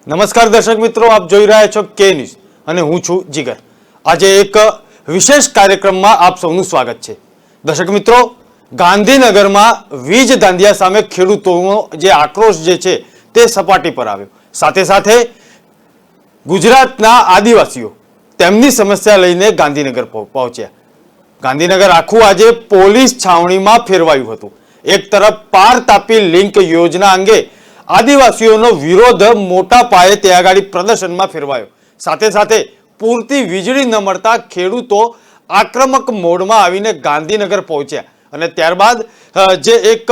નમસ્કાર દર્શક મિત્રો, આપ જોઈ રહ્યા છો કે ન્યૂઝ અને હું છું જીગર। આજે એક વિશેષ કાર્યક્રમમાં આપ સૌનું સ્વાગત છે। દર્શક મિત્રો, ગાંધીનગરમાં વીજ ધાંધિયા સામે ખેડૂતોનો જે આક્રોશ જે છે તે સપાટી પર આવ્યો। સાથે સાથે ગુજરાતના આદિવાસીઓ તેમની સમસ્યા લઈને ગાંધીનગર પહોંચ્યા। ગાંધીનગર આખું આજે પોલીસ છાવણીમાં ફેરવાયું હતું। એક તરફ પાર તાપી લિંક યોજના અંગે આદિવાસીઓનો વિરોધ મોટા પાયે ત્યાં આગળ પ્રદર્શનમાં ફેરવાયો। સાથે સાથે પૂરતી વીજળી ન મળતા ખેડૂતો આક્રમક મોડમાં આવીને ગાંધીનગર પહોંચ્યા અને ત્યારબાદ જે એક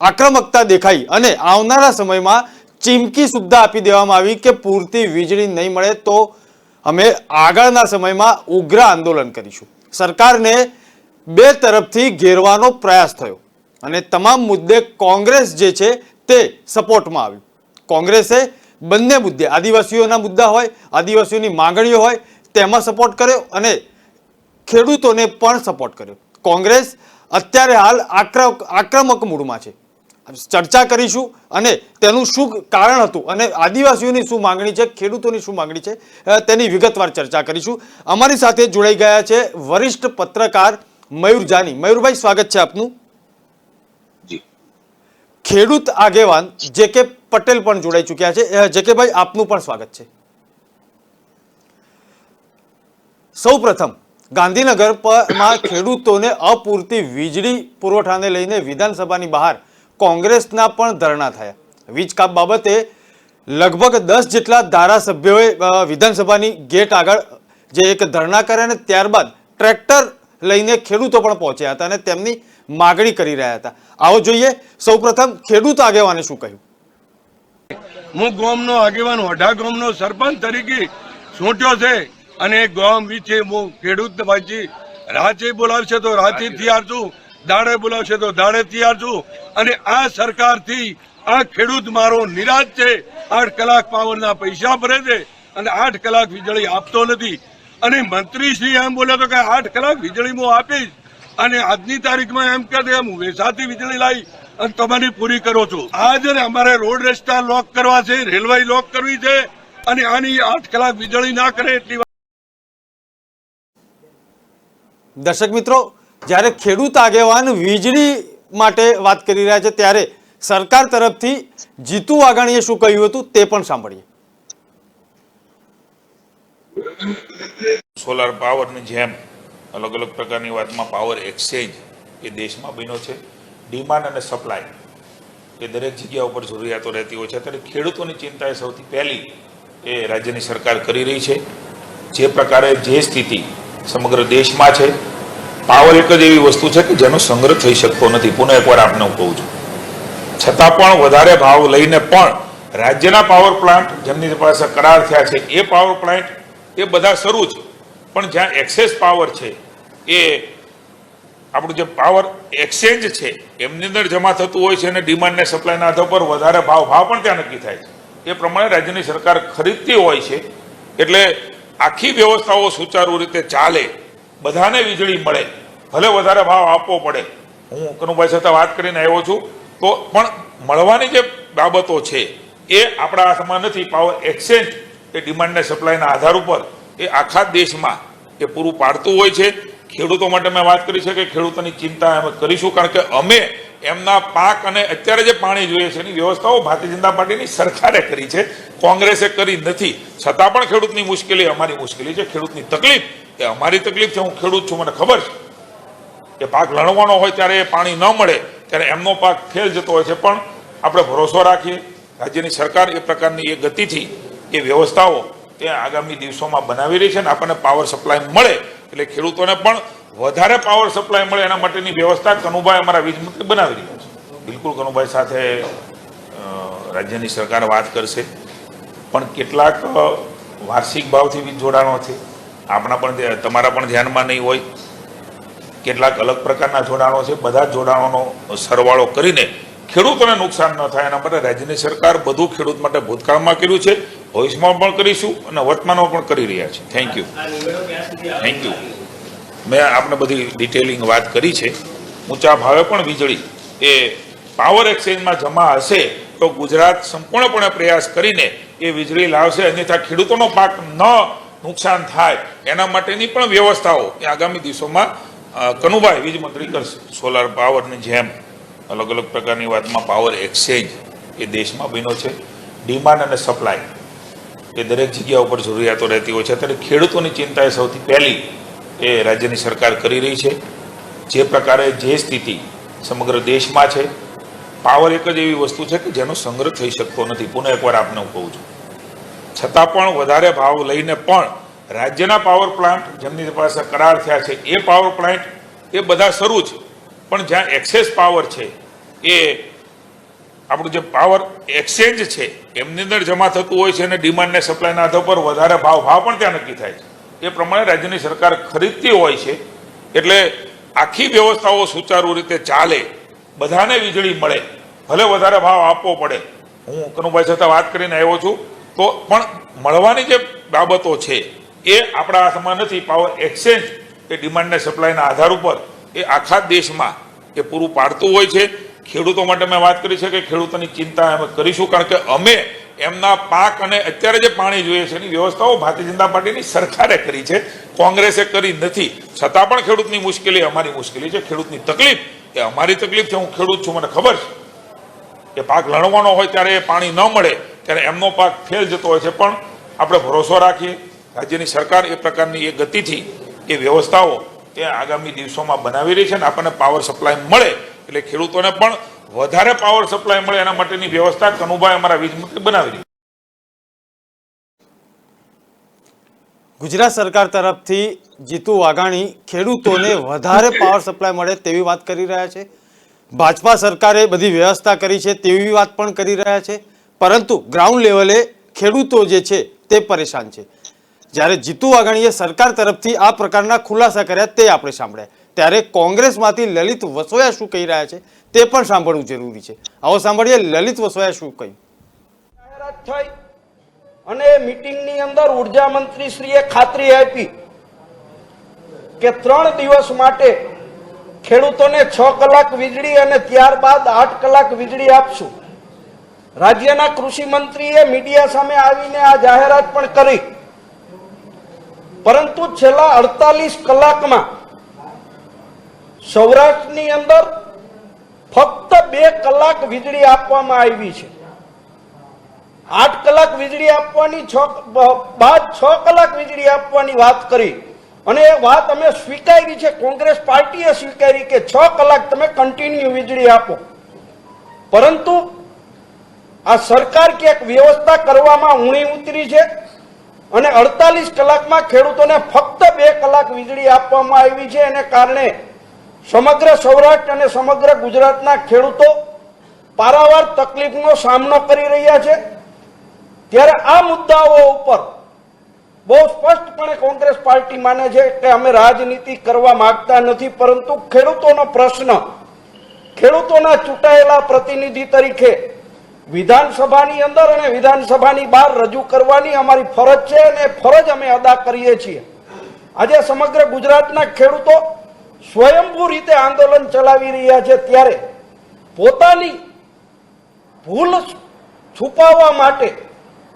આક્રમકતા દેખાઈ અને આવનારા સમયમાં ચીમકી સુદ્ધા આપી દેવામાં આવી કે પૂરતી વીજળી નહીં મળે તો અમે આગળના સમયમાં ઉગ્ર આંદોલન કરીશું। સરકારને બે તરફથી ઘેરવાનો પ્રયાસ થયો અને તમામ મુદ્દે કોંગ્રેસ જે છે તે સપોર્ટમાં આવ્યું। કોંગ્રેસે બંને મુદ્દે આદિવાસીઓના મુદ્દા હોય, આદિવાસીઓની માંગણીઓ હોય તેમાં સપોર્ટ કર્યો અને ખેડૂતોને પણ સપોર્ટ કર્યો। કોંગ્રેસ અત્યારે હાલ આક્રમક મૂડમાં છે। ચર્ચા કરીશું અને તેનું શું કારણ હતું અને આદિવાસીઓની શું માંગણી છે, ખેડૂતોની શું માંગણી છે તેની વિગતવાર ચર્ચા કરીશું। અમારી સાથે જોડાઈ ગયા છે વરિષ્ઠ પત્રકાર મયુર જાની। મયુરભાઈ, સ્વાગત છે આપનું। ખેડૂત આગેવાન જે કે પટેલ પણ જોડાઈ ચૂક્યા છે। જે કે ભાઈ, આપનું પણ સ્વાગત છે। સૌપ્રથમ ગાંધીનગરમાં ખેડૂતોને અપૂરતી વીજળી પુરવઠાને લઈને વિધાનસભાની બહાર કોંગ્રેસના પણ ધરણા થયા। વીજ કાપ બાબતે લગભગ 10 જેટલા ધારાસભ્યોએ વિધાનસભાની ગેટ આગળ જે એક ધરણા કર્યા અને ત્યારબાદ ટ્રેક્ટર લઈને ખેડૂતો પણ પહોંચ્યા હતા અને તેમની માગણી કરી રહ્યા હતા। આવો જોઈએ સૌપ્રથમ ખેડૂત આગેવાને શું કહ્યું। હું ગામનો આગેવાન, વઢા ગામનો સરપંચ તરીકે ચૂંટ્યો છે અને ગામ વિશે હું ખેડૂત ભાઈ રાતે બોલાવશે તો રાતે તૈયાર છું, દાડે બોલાવશે તો દાડે તૈયાર છું। અને આ સરકારથી આ ખેડૂત મારો નિરાશ છે। 8 કલાક પાવરના પૈસા ભરે છે અને 8 કલાક વીજળી આપતો નથી। અને મંત્રી શ્રી એમ બોલ્યો તો કે 8 કલાક વીજળી હું આપીશ અને આજની તારીખમાં એમ કહે હું વેસાથી વીજળી લાવી અને તમારી પૂરી કરો છો। આજે અમારે રોડ રસ્તા લોક કરવા છે, રેલવે લોક કરવી છે અને આની 8 કલાક વીજળી ના કરે એટલી। દર્શક મિત્રો, જ્યારે ખેડૂત આગેવાન વીજળી માટે વાત કરી રહ્યા છે ત્યારે સરકાર તરફથી જીતુ વાઘાણીએ શું કહ્યું હતું તે પણ સાંભળીએ। સોલાર પાવરની જેમ અલગ અલગ પ્રકારની વાતમાં પાવર એક્સચેન્જ એ દેશમાં બન્યો છે। ડિમાન્ડ અને સપ્લાય એ દરેક જગ્યા ઉપર જરૂરિયાતો રહેતી હોય છે। ત્યારે ખેડૂતોની ચિંતા એ સૌથી પહેલી એ રાજ્યની સરકાર કરી રહી છે। જે પ્રકારે જે સ્થિતિ સમગ્ર દેશમાં છે, પાવર એક જ એવી વસ્તુ છે કે જેનો સંગ્રહ થઈ શકતો નથી। પુનઃ એકવાર આપને હું કહું છું, છતાં પણ વધારે ભાવ લઈને પણ રાજ્યના પાવર પ્લાન્ટ જેમની પાસે કરાર થયા છે એ પાવર પ્લાન્ટ એ બધા શરૂ છે, પણ જ્યાં એક્સેસ પાવર છે એ આપણું જે પાવર એક્સચેન્જ છે એમની અંદર જમા થતું હોય છે અને ડિમાન્ડ ને સપ્લાયના આધાર પર વધારે ભાવ પણ ત્યાં નક્કી થાય છે। એ પ્રમાણે રાજ્યની સરકાર ખરીદતી હોય છે એટલે આખી વ્યવસ્થાઓ સુચારુ રીતે ચાલે, બધાને વીજળી મળે, ભલે વધારે ભાવ આપવો પડે। હું કનુભાઈ સાથે વાત કરીને આવ્યો છું તો પણ મળવાની જે બાબતો છે એ આપણા હાથમાં નથી। પાવર એક્સચેન્જ એ ડિમાન્ડ ને સપ્લાયના આધાર ઉપર એ આખા દેશમાં એ પૂરું પાડતું હોય છે। ખેડૂતો માટે મેં વાત કરી છે કે ખેડૂતોની ચિંતા અમે કરીશું, કારણ કે અમે એમના પાક અને અત્યારે જે પાણી જોઈએ છે એની વ્યવસ્થાઓ ભારતીય જનતા પાર્ટીની સરકારે કરી છે, કોંગ્રેસે કરી નથી। છતાં પણ ખેડૂતની મુશ્કેલી અમારી મુશ્કેલી છે, ખેડૂતની તકલીફ એ અમારી તકલીફ છે। હું ખેડૂત છું, મને ખબર છે કે પાક લણવાનો હોય ત્યારે એ પાણી ન મળે ત્યારે એમનો પાક ફેલ જતો હોય છે, પણ આપણે ભરોસો રાખીએ રાજ્યની સરકાર એ પ્રકારની એ ગતિથી એ વ્યવસ્થાઓ તે આગામી દિવસોમાં બનાવી રહી છે અને આપણને પાવર સપ્લાય મળે એટલે ખેડૂતોને પણ વધારે પાવર સપ્લાય મળે એના માટેની વ્યવસ્થા કનુભાઈ અમારા વીજ મંત્રી બનાવી રહ્યા છે। બિલકુલ કનુભાઈ સાથે રાજ્યની સરકાર વાત કરશે, પણ કેટલાક વાર્ષિક ભાવથી વીજ જોડાણો છે, આપણા પણ તમારા પણ ધ્યાનમાં નહીં હોય, કેટલાક અલગ પ્રકારના જોડાણો છે। બધા જોડાણોનો સરવાળો કરીને ખેડૂતોને નુકસાન ન થાય એના માટે રાજ્યની સરકાર બધું ખેડૂત માટે ભૂતકાળમાં કર્યું છે, ભવિષ્યમાં પણ કરીશું અને વર્તમાનમાં પણ કરી રહ્યા છે। Thank you. મેં આપને બધી ડિટેલિંગ વાત કરી છે। ઊંચા ભાવે પણ વીજળી એ પાવર એક્સચેન્જમાં જમા હશે તો ગુજરાત સંપૂર્ણપણે પ્રયાસ કરીને એ વીજળી લાવશે, અન્યથા ખેડૂતોનો પાક ન નુકસાન થાય એના માટેની પણ વ્યવસ્થાઓ એ આગામી દિવસોમાં કનુભાઈ વીજ મંત્રી કરશે. સોલાર પાવરની જેમ અલગ અલગ પ્રકારની વાતમાં પાવર એક્સચેન્જ એ દેશમાં બન્યો છે. ડિમાન્ડ અને સપ્લાય એ દરેક જગ્યા ઉપર જરૂરિયાતો રહેતી હોય છે, ત્યારે ખેડૂતોની ચિંતા એ સૌથી પહેલી એ રાજ્યની સરકાર કરી રહી છે. જે પ્રકારે જે સ્થિતિ સમગ્ર દેશમાં છે, પાવર એક જ એવી વસ્તુ છે કે જેનો સંગ્રહ થઈ શકતો નથી. પુનઃ એકવાર આપને હું કહું છું, છતાં પણ વધારે ભાવ લઈને પણ રાજ્યના પાવર પ્લાન્ટ જેમની પાસે કરાર થયા છે એ પાવર પ્લાન્ટ એ બધા શરૂ છે, પણ જ્યાં એક્સેસ પાવર છે એ આપણું જે પાવર એક્સચેન્જ છે એમની અંદર જમા થતું હોય છે અને ડિમાન્ડ ને સપ્લાયના આધાર પર વધારે ભાવ પણ ત્યાં નક્કી થાય છે. એ પ્રમાણે રાજ્યની સરકાર ખરીદતી હોય છે, એટલે આખી વ્યવસ્થાઓ સુચારુ રીતે ચાલે, બધાને વીજળી મળે, ભલે વધારે ભાવ આપવો પડે. હું કનુભાઈ સાથે વાત કરીને આવ્યો છું, તો પણ મળવાની જે બાબતો છે એ આપણા હાથમાં નથી. પાવર એક્સચેન્જ એ ડિમાન્ડ ને સપ્લાયના આધાર ઉપર એ આખા દેશમાં એ પૂરું પાડતું હોય છે. ખેડૂતો માટે મેં વાત કરી છે કે ખેડૂતોની ચિંતા અમે કરીશું, કારણ કે અમે એમના પાક અને અત્યારે જે પાણી જોઈએ છે એની વ્યવસ્થાઓ ભારતીય જનતા પાર્ટીની સરકારે કરી છે, કોંગ્રેસે કરી નથી. છતાં પણ ખેડૂતની મુશ્કેલી અમારી મુશ્કેલી છે, ખેડૂતની તકલીફ એ અમારી તકલીફ છે. હું ખેડૂત છું, મને ખબર છે કે પાક લણવાનો હોય ત્યારે એ પાણી ન મળે ત્યારે એમનો પાક ફેલ જતો હોય છે. પણ આપણે ભરોસો રાખીએ, રાજ્યની સરકાર એ પ્રકારની એ ગતિથી એ વ્યવસ્થાઓ એ આગામી દિવસોમાં બનાવી રહી છે અને આપણને પાવર સપ્લાય મળે એટલે ખેડૂતોને પણ વધારે પાવર સપ્લાય મળે એના માટેની વ્યવસ્થા કનુભાઈ અમારા વીજ મંત્રી બનાવી રહી. ગુજરાત સરકાર તરફથી જીતુ વાઘાણી ખેડૂતોને વધારે પાવર સપ્લાય મળે તેવી વાત કરી રહ્યા છે. ભાજપા સરકારે બધી વ્યવસ્થા કરી છે તેવી વાત પણ કરી રહ્યા છે, પરંતુ ગ્રાઉન્ડ લેવલે ખેડૂતો જે છે તે પરેશાન છે. જ્યારે જીતુ વાઘાણીએ સરકાર તરફથી આ પ્રકારના ખુલાસા કર્યા તે આપણે સાંભળ્યા, ત્યારે કોંગ્રેસમાંથી લલિત વસોયા શું કહી રહ્યા છે તે પણ સાંભળવું જરૂરી છે. આવો સાંભળીએ લલિત વસોયા શું કહ્યું. જાહેરાત થઈ અને મીટિંગની અંદર ઉર્જા મંત્રી શ્રીએ ખાતરી આપી કે 3 દિવસ માટે ખેડૂતોને 6 કલાક વીજળી અને ત્યારબાદ 8 કલાક વીજળી આપશું. રાજ્યના કૃષિ મંત્રીએ મીડિયા સામે આવીને આ જાહેરાત પણ કરી, પરંતુ છેલ્લા 48 કલાકમાં સૌરાષ્ટ્રની અંદર ફક્ત 2 કલાક વીજળી આપવામાં આવી છે. 8 કલાક વીજળી આપવાની બાદ 6 કલાક વીજળી આપવાની વાત કરી અને એ વાત અમે સ્વીકારી છે, કોંગ્રેસ પાર્ટીએ સ્વીકારી કે 6 કલાક તમે કન્ટિન્યુ વીજળી આપો. પરંતુ આ સરકાર ક્યાંક વ્યવસ્થા કરવામાં ઊણી ઉતરી છે અને 48 કલાકમાં ખેડૂતોને ફક્ત 2 કલાક વીજળી આપવામાં આવી છે. એને કારણે સમગ્ર સૌરાષ્ટ્ર અને સમગ્ર ગુજરાતના ખેડૂતો પારાવાર તકલીફનો સામનો કરી રહ્યા છે. ત્યારે આ મુદ્દાઓ ઉપર બહુ સ્પષ્ટપણે કોંગ્રેસ પાર્ટી માને છે કે અમે રાજનીતિ કરવા માંગતા નથી, પરંતુ ખેડૂતોનો પ્રશ્ન ખેડૂતોના ચૂંટાયેલા પ્રતિનિધિ તરીકે વિધાનસભાની અંદર અને વિધાનસભાની બહાર રજૂ કરવાની અમારી ફરજ છે અને ફરજ અમે અદા કરીએ છીએ. આજે સમગ્ર ગુજરાતના ખેડૂતો સ્વયંભૂ રીતે આંદોલન ચલાવી રહ્યા છે, ત્યારે પોતાની ભૂલ છુપાવવા માટે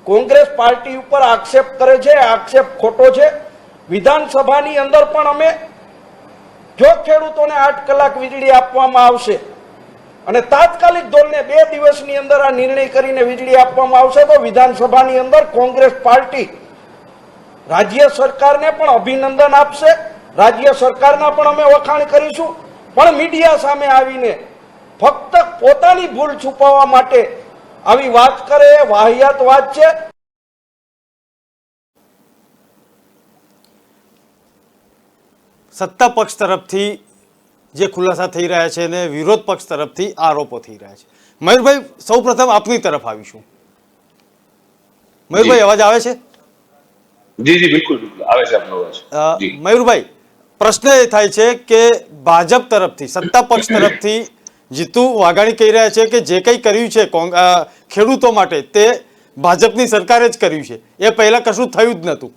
કોંગ્રેસ પાર્ટી ઉપર આક્ષેપ કરે છે. આક્ષેપ ખોટો છે. વિધાનસભાની અંદર પણ અમે જો ખેડૂતોને 8 કલાક વીજળી આપવામાં આવશે અને તાત્કાલિક ધોરણે 2 દિવસની અંદર આ નિર્ણય કરીને વીજળી આપવામાં આવશે તો વિધાનસભાની અંદર કોંગ્રેસ પાર્ટી રાજ્ય સરકારને પણ અભિનંદન આપશે, રાજ્ય સરકારના પણ અમે વખાણ કરીશું. પણ મીડિયા સામે આવીને ફક્ત પોતાની ભૂલ છુપાવવા માટે આવી વાત કરે એ વાહિયાત વાત છે. સત્તા પક્ષ તરફથી જે ખુલાસા થઈ રહ્યા છે અને વિરોધ પક્ષ તરફથી આરોપો થઈ રહ્યા છે. મયુરભાઈ, સૌપ્રથમ આપની તરફ આવીશું. મયુરભાઈ, અવાજ આવે છે? જી જી બિલકુલ આવે છે આપનો અવાજ. મયુરભાઈ, પ્રશ્ન એ થાય છે કે ભાજપ તરફથી, સત્તા પક્ષ તરફથી જીતુ વાઘાણી કહી રહ્યા છે કે જે કંઈ કર્યું છે ખેડૂતો માટે તે ભાજપની સરકારે જ કર્યું છે, એ પહેલા કશું થયું જ નહોતું.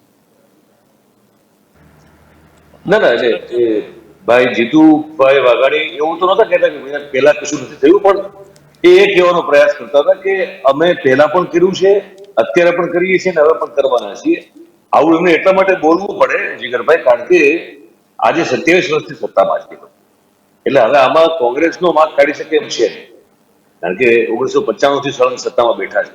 ના એટલે ભાઈ જીતુભાઈ વાઘાણી એવું તો નતા કહેતા કે પહેલા કશું નથી થયું, પણ એ કહેવાનો પ્રયાસ કરતા હતા કે અમે પહેલા પણ કર્યું છે અત્યારે પણ કરીએ છીએ ને હવે પણ કરવાના છીએ. આવું એમને એટલા માટે બોલવું પડે જીગરભાઈ, કારણ કે આજે 27 વર્ષથી સત્તામાં છે, એટલે હવે આમાં કોંગ્રેસનો માર્ક કાઢી શકે એમ છે નહીં. કારણ કે 1995 થી સળંગ સત્તામાં બેઠા છે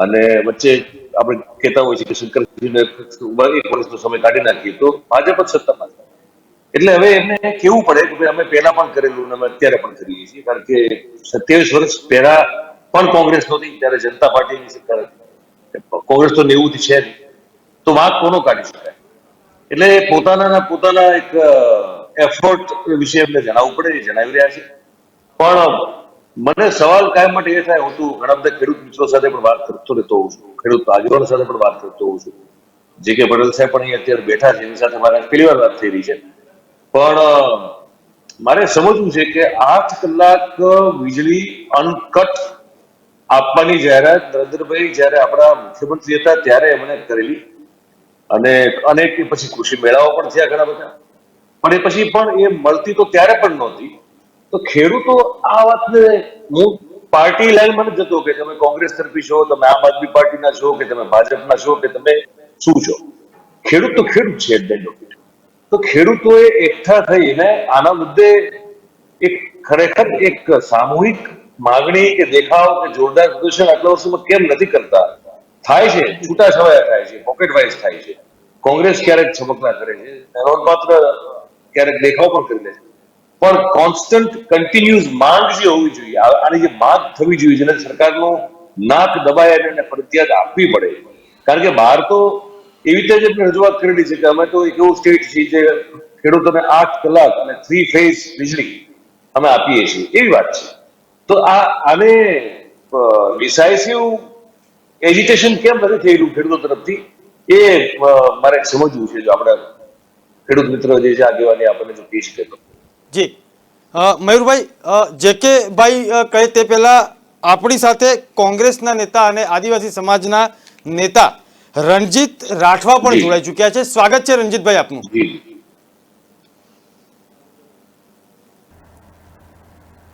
અને વચ્ચે આપણે કહેતા હોય છે કે શંકરજીને 1 વર્ષનો સમય કાઢી નાખીએ તો ભાજપ જ સત્તામાં છે. એટલે હવે એમને કેવું પડે કે ભાઈ અમે પહેલા પણ કરેલું ને અમે અત્યારે પણ કરીએ છીએ, કારણ કે 27 વર્ષ પહેલા પણ કોંગ્રેસ નહોતી ત્યારે જનતા પાર્ટીની સરકાર હતી. કોંગ્રેસ તો 90 થી છે નહીં, તો વાંક કોનો કાઢી શકાય? એટલે પોતાના એક એફર્ટ વિશે એમને જણાવવું પડે, એ જણાવી રહ્યા છે. પણ મને સવાલ કાયમ માટે એ થાય, હું તો ઘણા બધા ખેડૂત મિત્રો સાથે પણ વાત કરતો રહેતો હોઉં છું, ખેડૂત આગેવાનો સાથે પણ વાત કરતો હોઉં છું. જે કે પટેલ સાહેબ પણ અહીં અત્યારે બેઠા છે, એની સાથે મારે પહેલી વાર વાત થઈ રહી છે. પણ મારે સમજવું છે કે 8 કલાક વીજળી અનકટ આપવાની જાહેરાત નરેન્દ્રભાઈ જયારે આપણા મુખ્યમંત્રી હતા ત્યારે એમણે કરેલી, અને અનેક પછી કૃષિ મેળાઓ પણ થયા ઘણા બધા, પણ એ પછી પણ એ મળતી તો ત્યારે પણ નહોતી. તો ખેડૂતો આ વાતને, હું પાર્ટી લાઈનમાં નથી જતો કે તમે કોંગ્રેસ તરફી છો, તમે આમ આદમી પાર્ટીના છો, કે તમે ભાજપના છો, કે તમે શું છો. ખેડૂત તો ખેડૂત છે. તો ખેડૂતોએ એકઠા થઈને આના મુદ્દે એક ખરેખર એક સામૂહિક માગણી કે દેખાવ કે જોરદાર પ્રદર્શન આટલા વર્ષોમાં કેમ નથી કરતા? થાય છે, છૂટાછવાયા થાય છે, પોકેટ વાઇઝ થાય છે. કોંગ્રેસ ક્યારેક છમકલા કરે છે, નોંધપાત્ર ક્યારેક દેખાવ પણ કરી લે છે, પણ કોન્સ્ટન્ટ કન્ટિન્યુઅસ માંગ જે હોવી જોઈએ, આની જે માંગ થવી જોઈએ, જેને સરકારનું નાક દબાય અને એને ફરજિયાત આપવી પડે. કારણ કે બહાર તો એવી રીતે જ આપણે રજૂઆત કરેલી છે કે અમે તો એક એવું સ્ટેટ છીએ જે ખેડૂતોને 8 કલાક અને 3 ફેઝ વીજળી અમે આપીએ છીએ, એવી વાત છે. તો આને ડિસાઇસિવ એજિટેશન કેમ નથી થયેલું ખેડૂતો તરફથી, એ મારે સમજવું છે. જો આપણા ખેડૂત મિત્ર જે છે આગેવાની આપણને જો કહી શકે તો. જી મયુરભાઈ, જે કે ભાઈ કહે તે પહેલા આપણી સાથે કોંગ્રેસના નેતા અને આદિવાસી સમાજના નેતા રણજીત રાઠવા પણ જોડાઈ ચૂક્યા છે. સ્વાગત છે રણજીતભાઈ આપનું.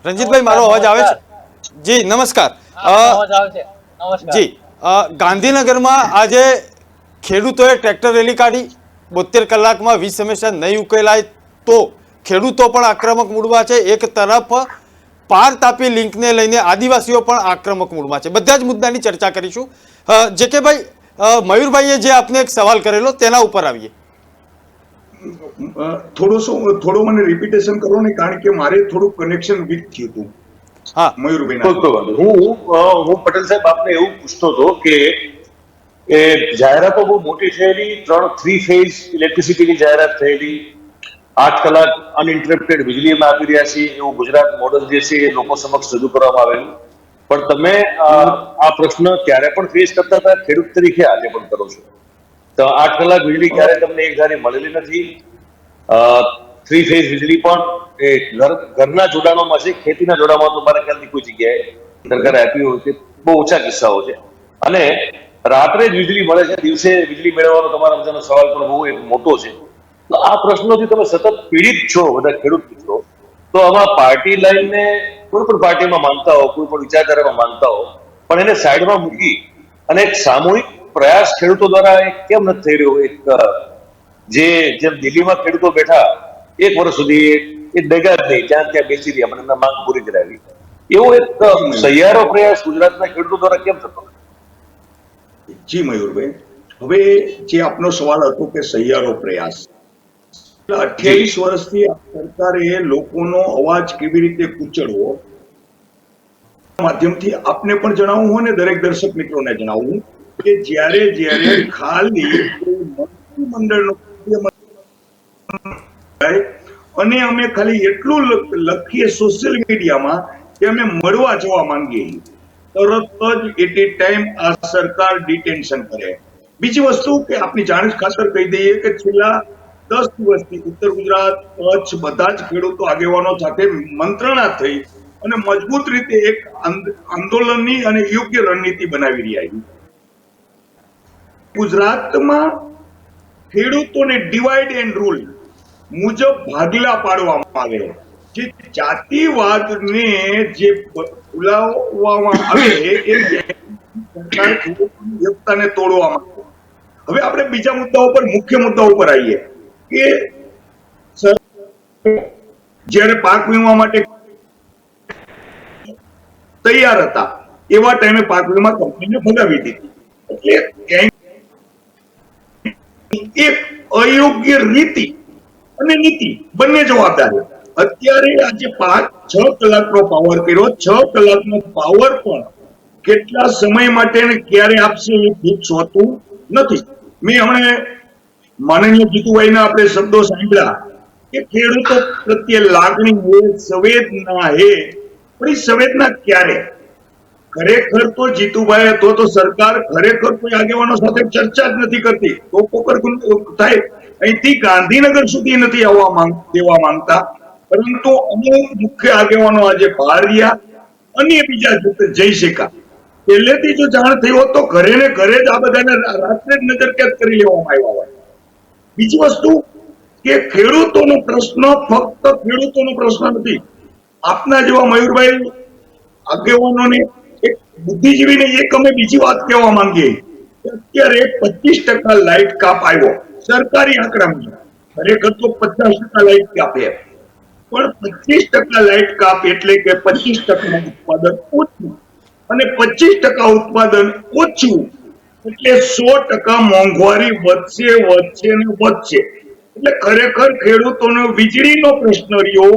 રણજીતભાઈ, મારો અવાજ આવે છે? જી નમસ્કાર. જી, ગાંધીનગરમાં આજે ખેડૂતોએ ટ્રેક્ટર રેલી કાઢી. 72 કલાકમાં વીજ સમસ્યા નહીં ઉકેલાય તો ખેડૂતો પણ આક્રમક મૂડમાં છે. એક તરફ પાર તાપી લિંકને લઈને આદિવાસીઓ પણ આક્રમક મૂડમાં છે. બધા જ મુદ્દાની ચર્ચા કરીશું. જે કે ભાઈ, મયુરભાઈએ જે આપને એક સવાલ કરેલો તેના ઉપર આવીએ. થોડો મને રિપીટેશન કરો ને, કારણ કે મારે થોડું કનેક્શન વીક થયું હતું. હા મયુરભાઈ, હું પટેલ સાહેબ આપને એવું પૂછતો હતો કે એ જાહેરાતો બહુ મોટી થયેલી, 3 ફેઝ ઇલેક્ટ્રિસિટીની જાહેરાત થયેલી, 8 કલાક અનઇન્ટરપ્ટેડ વીજળી અમે આપી રહ્યા છીએ એવું ગુજરાત મોડલ જે છે એ લોકો સમક્ષ રજૂ કરવામાં આવેલું. પણ તમે આ પ્રશ્ન ત્યારે પણ ફેસ કરતા હતા ખેડૂત તરીકે, આજે પણ કરો છો. તો 8 કલાક વીજળી ક્યારે તમને એક ધારી મળેલી નથી. 3 ફેઝ વીજળી પણ એ ઘરના જોડાણોમાં છે, ખેતીના જોડાણમાં તો મારા ખ્યાલથી કોઈ જગ્યાએ સરકારે આપી હોય છે, બહુ ઓછા કિસ્સાઓ છે. અને રાત્રે જ વીજળી મળે છે, દિવસે વીજળી મેળવવાનો તમારા બધાનો સવાલ પણ બહુ એક મોટો છે. તો આ પ્રશ્નોથી તમે સતત પીડિત છો બધા ખેડૂત મિત્રો. તો આમાં પાર્ટી લાઈનને કોઈ પણ પાર્ટીમાં માનતા હો, કોઈ પણ વિચારધારામાં માનતા હો, પણ એને સાઈડમાં મૂકી અને એક સામૂહિક પ્રયાસ ખેડૂતો દ્વારા એક કેમ નથી થઈ રહ્યો? એક જેમ દિલ્હીમાં ખેડૂતો બેઠા 1 વર્ષ સુધી એ ડગા જ નહીં, ત્યાં બેસી રહ્યા, મને એમના માંગ પૂરી કરાવી, એવો એક સહિયારો પ્રયાસ ગુજરાતના ખેડૂતો દ્વારા કેમ થતો? જી મયુરભાઈ, હવે જે આપનો સવાલ હતો કે સહિયારો પ્રયાસ, 28 વર્ષથી સરકારે લોકોનો અવાજ કેવી રીતે કૂચડવો, માધ્યમથી આપને પણ જણાવવું હોય ને દરેક દર્શક મિત્રોને જણાવવું કે જ્યારે ખાલી મંત્રીમંડળનો અને અમે ખાલી એટલું લખીએ સોશિયલ મીડિયામાં કે અમે મળવા જવા માંગીએ, તરત જ એટ એ ટાઈમ આ સરકાર ડિટેન્શન કરે. બીજી વસ્તુ કે આપની જાણ ખાતર કહી દઈએ કે છેલ્લા 10 દિવસથી ઉત્તર ગુજરાત, કચ્છ બધા જ ખેડૂતો આગેવાનો સાથે મંત્રણા થઈ અને મજબૂત રીતે એક આંદોલનની અને યોગ્ય રણનીતિ બનાવી રહ્યા છે. ગુજરાતમાં ખેડૂતોને ડિવાઈડ એન્ડ રૂલ મુજબ ભાગલા પાડવામાં આવે, જે જાતિવાદને જે ફુલાવવામાં આવે એ સરકાર ખેડૂતોની એકતાને તોડવા માંગે. હવે આપણે બીજા મુદ્દાઓ પર, મુખ્ય મુદ્દાઓ પર આવીએ કે જ્યારે પાક વીમા માટે તૈયાર હતા એવા ટાઈમે પાક વીમા કંપનીને ભગાવી દીધી. એટલે ક્યાંય એક અયોગ્ય રીતિ અને નીતિ બંને જવાબદારી. અત્યારે આજે 5-6 કલાકનો પાવર કર્યો, 6 કલાકનો પાવર પણ કેટલા સમય માટે અને ક્યારે આપશે એ ફિક્સ હોતું નથી. મેં હમણે માનનીય જીતુભાઈના આપણે શબ્દો સાંભળ્યા કે ખેડૂતો પ્રત્યે લાગણી હે, સંવેદના હે, પણ એ સંવેદના ક્યારે? ખરેખર તો જીતુભાઈ હતો તો સરકાર ખરેખર કોઈ આગેવાનો સાથે ચર્ચા જ નથી કરતી. તો પોકર થાય અહીંથી ગાંધીનગર સુધી નથી આવવા દેવા માંગતા, પરંતુ અમુક મુખ્ય આગેવાનો આજે બહાર રહ્યા અને બીજા જઈ શક્યા. પહેલેથી જો જાણ થઈ હોત તો ઘરે ને ઘરે જ આ બધાને રાત્રે જ નજરકેદ કરી લેવામાં આવ્યા હોય. બીજી વસ્તુ કે ખેડૂતોનો પ્રશ્ન ફક્ત ખેડૂતોનો પ્રશ્ન નથી. આપના જેવા મયુરભાઈ આગેવાનોને, એક બુદ્ધિજીવીને એક અમે બીજી વાત કહેવા માંગીએ. અત્યારે 25% લાઇટ કાપ આવ્યો સરકારી આંકડામાં. ખરેખર તો 50% લાઇટ કાપ છે, પણ 25% લાઇટ કાપ એટલે કે 25% ઉત્પાદન ઓછું, અને 25% ઉત્પાદન ઓછું એટલે 100% મોંઘવારી વધશે ને વધશે. એટલે ખરેખર ખેડૂતોનો વીજળીનો પ્રશ્ન રહ્યો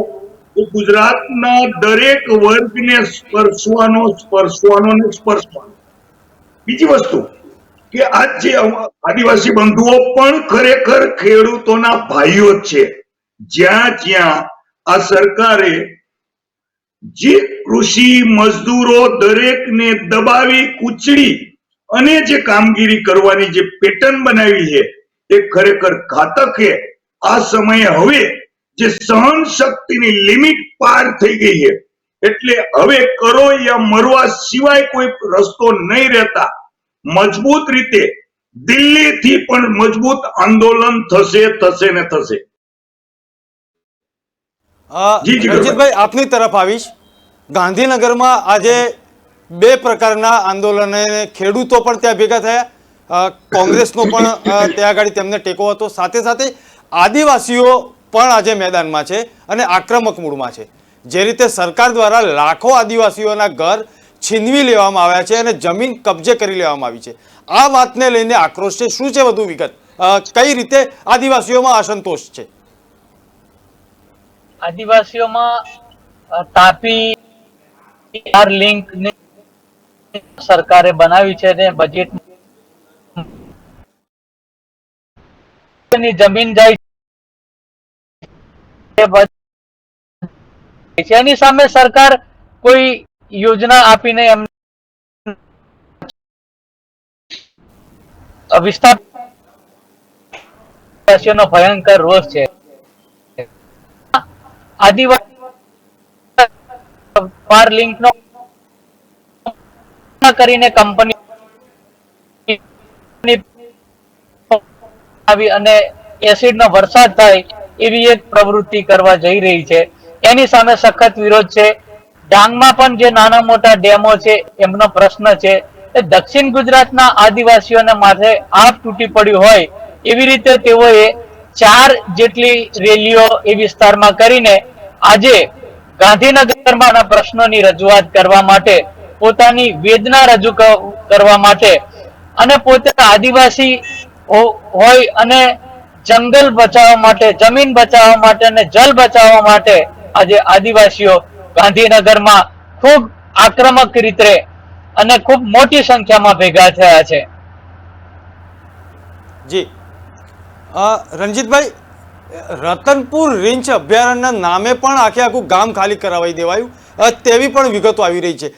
તો ગુજરાતના દરેક વર્ગને સ્પર્શવાનો. બીજી વસ્તુ કે આજ જે આદિવાસી બંધુઓ પણ ખરેખર ખેડૂતોના ભાઈઓ જ છે. જ્યાં આ સરકારે જે કૃષિ મજદૂરો દરેકને દબાવી કૂચડી અને જે કામગીરી કરવાની જે પેટર્ન બનાવી છે એ ખરેખર ઘાતક છે. આ સમયે હવે જે સહન શક્તિની લિમિટ પાર થઈ ગઈ છે, એટલે હવે કરો યા મરવા સિવાય કોઈ રસ્તો નહીં રહેતા મજબૂત રીતે દિલ્હીથી પણ મજબૂત આંદોલન થશે. રણજીતભાઈ, આપની તરફ આવીશ. ગાંધીનગરમાં આજે 2 પ્રકારના આંદોલન, ખેડૂતો પણ ત્યાં ભેગા થયા, કોંગ્રેસનો પણ ત્યાં આગળ તેમને ટેકો હતો, સાથે સાથે આદિવાસીઓ પણ આજે મેદાનમાં છે અને આક્રમક મૂડમાં છે. જે રીતે સરકાર દ્વારા લાખો આદિવાસીઓના ઘર છીનવી લેવામાં આવ્યા છે અને જમીન કબજે કરી લેવામાં આવી છે, આ વાતને લઈને આક્રોશ છે. શું છે વધુ વિગત? કઈ રીતે આદિવાસીઓમાં અસંતોષ છે? આદિવાસીઓમાં તાપી લિંક સરકારે બનાવી છે ને બજેટ જમીન જાય છે, એની સામે સરકાર કોઈ યોજના આપીને એમ વિસ્તારનો ભયંકર રોષ છે. આદિવાસી પાર લિંક નો કરીને કંપની આવી અને એસિડ નો વરસાદ થાય એવી એક પ્રવૃત્તિ કરવા જઈ રહી છે. એની સામે સખત વિરોધ છે. ડાંગમાં પણ જે નાના મોટા ડેમો છે એમનો પ્રશ્ન છે. દક્ષિણ ગુજરાતના આદિવાસીઓને માથે આપ તૂટી પડ્યું હોય એવી રીતે તેઓએ 4 જેટલી રેલીઓ એ વિસ્તારમાં કરીને આજે ગાંધીનગરમાં પ્રશ્નોની રજૂઆત કરવા માટે, પોતાની વેદના રજૂ કરવા માટે અને પોતે આદિવાસી હોય અને જંગલ બચાવવા માટે, જમીન બચાવવા માટે અને જલ બચાવવા માટે આજે આદિવાસીઓ ગાંધીનગરમાં ખૂબ આક્રમક રીતે અને ખૂબ મોટી સંખ્યામાં ભેગા થયા છે. જી રણજીતભાઈ, રતનપુર રીંછ અભયારણ્યના નામે પણ આખું ગામ ખાલી કરાવી દેવાયું તેવી પણ વિગતો આવી રહી છે.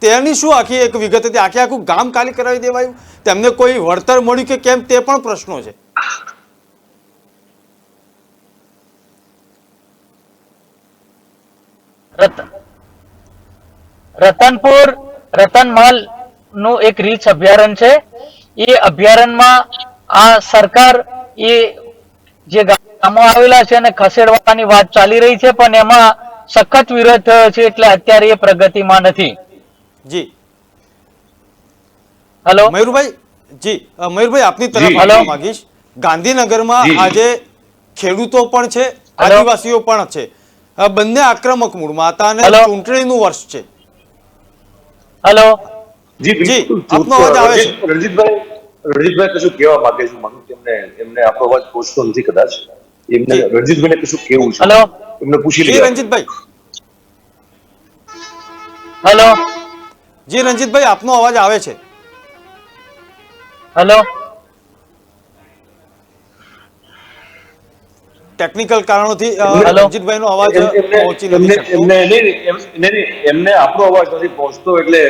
તેની શું આખી એક વિગત હતી? આખું ગામ ખાલી કરાવી દેવાયું, તેમને કોઈ વળતર મળ્યું કે કેમ તે પણ પ્રશ્નો છે. રતનપુર રતનમહલ નું એક રીંછ અભયારણ્ય છે. એ અભયારણ્યમાં આ સરકાર એ જે ગામો આવેલા છે અને ખસેડવાની વાત ચાલી રહી છે, પણ એમાં સખત વિરોધ થયો છે, એટલે અત્યારે એ પ્રગતિમાં નથી. જી હેલો મયુરભાઈ જી મયુરભાઈ આપની તરફ જી. આવવા માંગીશ. ગાંધીનગરમાં જી. આજે ખેડૂતો પણ છે, હેલો. આદિવાસીઓ પણ છે. બંને આક્રમક મૂડમાં હતા અને હેલો. ચૂંટણીનું વર્ષ છે. હેલો જી બિલકુલ. આપનો અવાજ આવે છે. રણજીતભાઈ કશું કહેવા માંગે છે. માનું કે એમને આપણો અવાજ પહોંચતો નથી કદાચ. એમને જી. રણજીતભાઈને કશું કેવું છે. હેલો એમને પૂછી જી લઈએ. રંજીતભાઈ, હેલો જી રંજીતભાઈ આપનો અવાજ આવે છે. હેલો ટેકનિકલ કારણોથી હેલો. રંજીતભાઈનો અવાજ પહોંચી નથી શકતો. એમને આપણો અવાજ નથી પહોંચતો એટલે